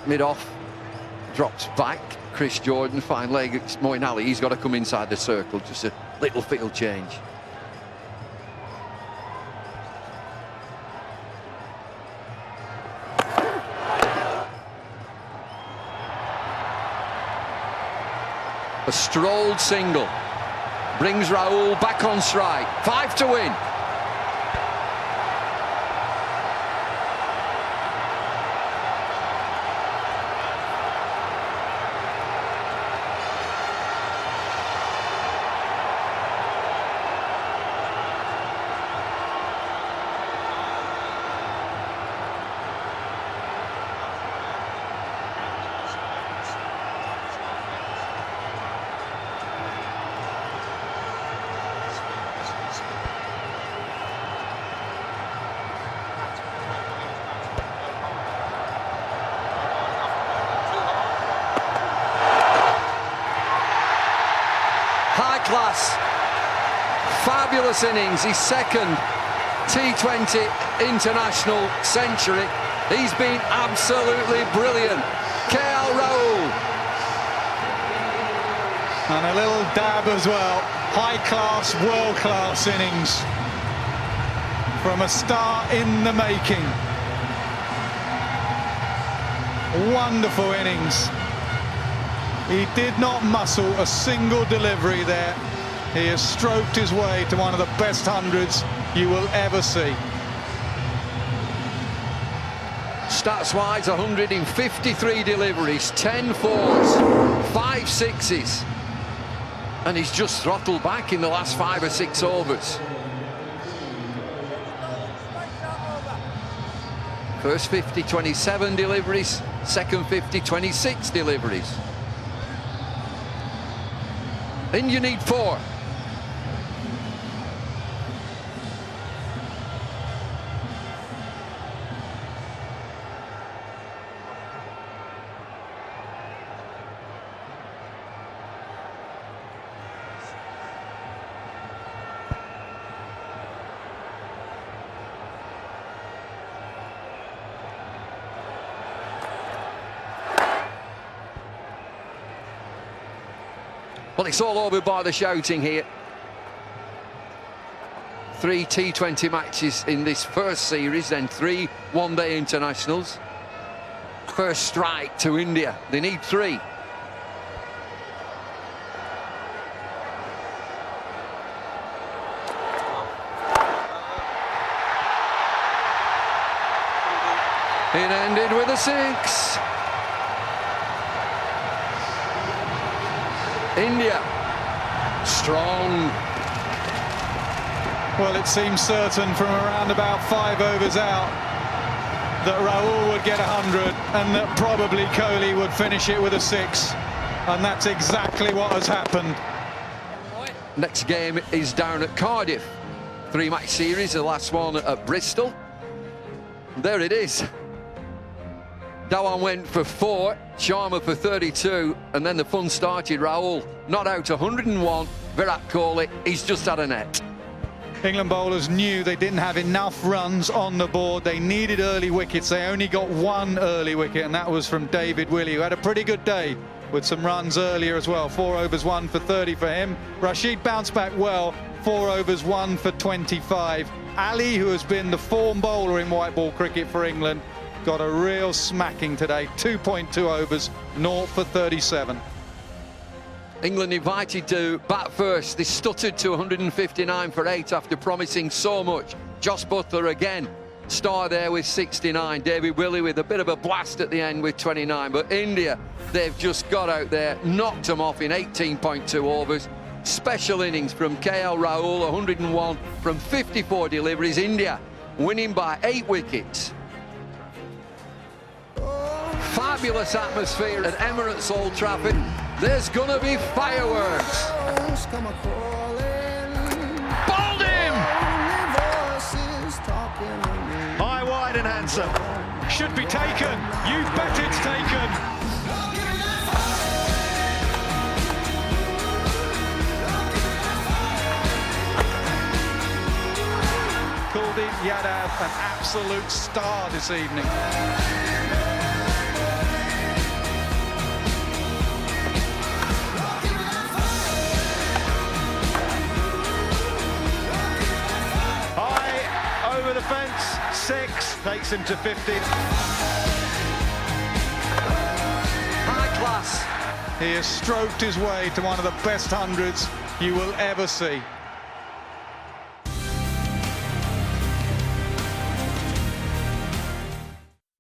Mid-off, drops back. Chris Jordan, fine leg. It's Moeen Ali. He's got to come inside the circle. Just a little field change. A strolled single brings Rahul back on strike. 5 to win. High class, fabulous innings, his second T20 international century. He's been absolutely brilliant. KL Rahul. And a little dab as well. High class, world class innings from a star in the making. Wonderful innings. He did not muscle a single delivery there. He has stroked his way to one of the best hundreds you will ever see. Stats-wise, 153 deliveries, 10 fours, 5 sixes. And he's just throttled back in the last 5 or 6 overs. First 50, 27 deliveries. Second 50, 26 deliveries. India need 4. Well, it's all over by the shouting here. 3 T20 matches in this first series, then 3 one-day internationals. First strike to India. They need 3. It ended with a 6. India, strong. Well, it seemed certain from around about 5 overs out that Rahul would get 100 and that probably Kohli would finish it with a 6. And that's exactly what has happened. Next game is down at Cardiff. 3-match series, the last one at Bristol. There it is. Dhawan went for 4, Sharma for 32, and then the fun started. Rahul not out 101. Virat Kohli, he's just had a net. England bowlers knew they didn't have enough runs on the board. They needed early wickets. They only got 1 early wicket, and that was from David Willey, who had a pretty good day with some runs earlier as well. 4 overs, 1 for 30 for him. Rashid bounced back well. 4 overs, 1 for 25. Ali, who has been the form bowler in white ball cricket for England, got a real smacking today. 2.2 overs, 0 for 37. England invited to bat first. They stuttered to 159 for 8 after promising so much. Joss Buttler again, star there with 69. David Willey with a bit of a blast at the end with 29. But India, they've just got out there, knocked them off in 18.2 overs. Special innings from KL Rahul, 101 from 54 deliveries. India winning by 8 wickets. Fabulous atmosphere at Emirates Old Trafford. There's gonna be fireworks. wide and handsome. Should be taken. You bet it's taken. Kuldin Yadav, an absolute star this evening. High over the fence, 6, takes him to 50. High class. He has stroked his way to one of the best hundreds you will ever see.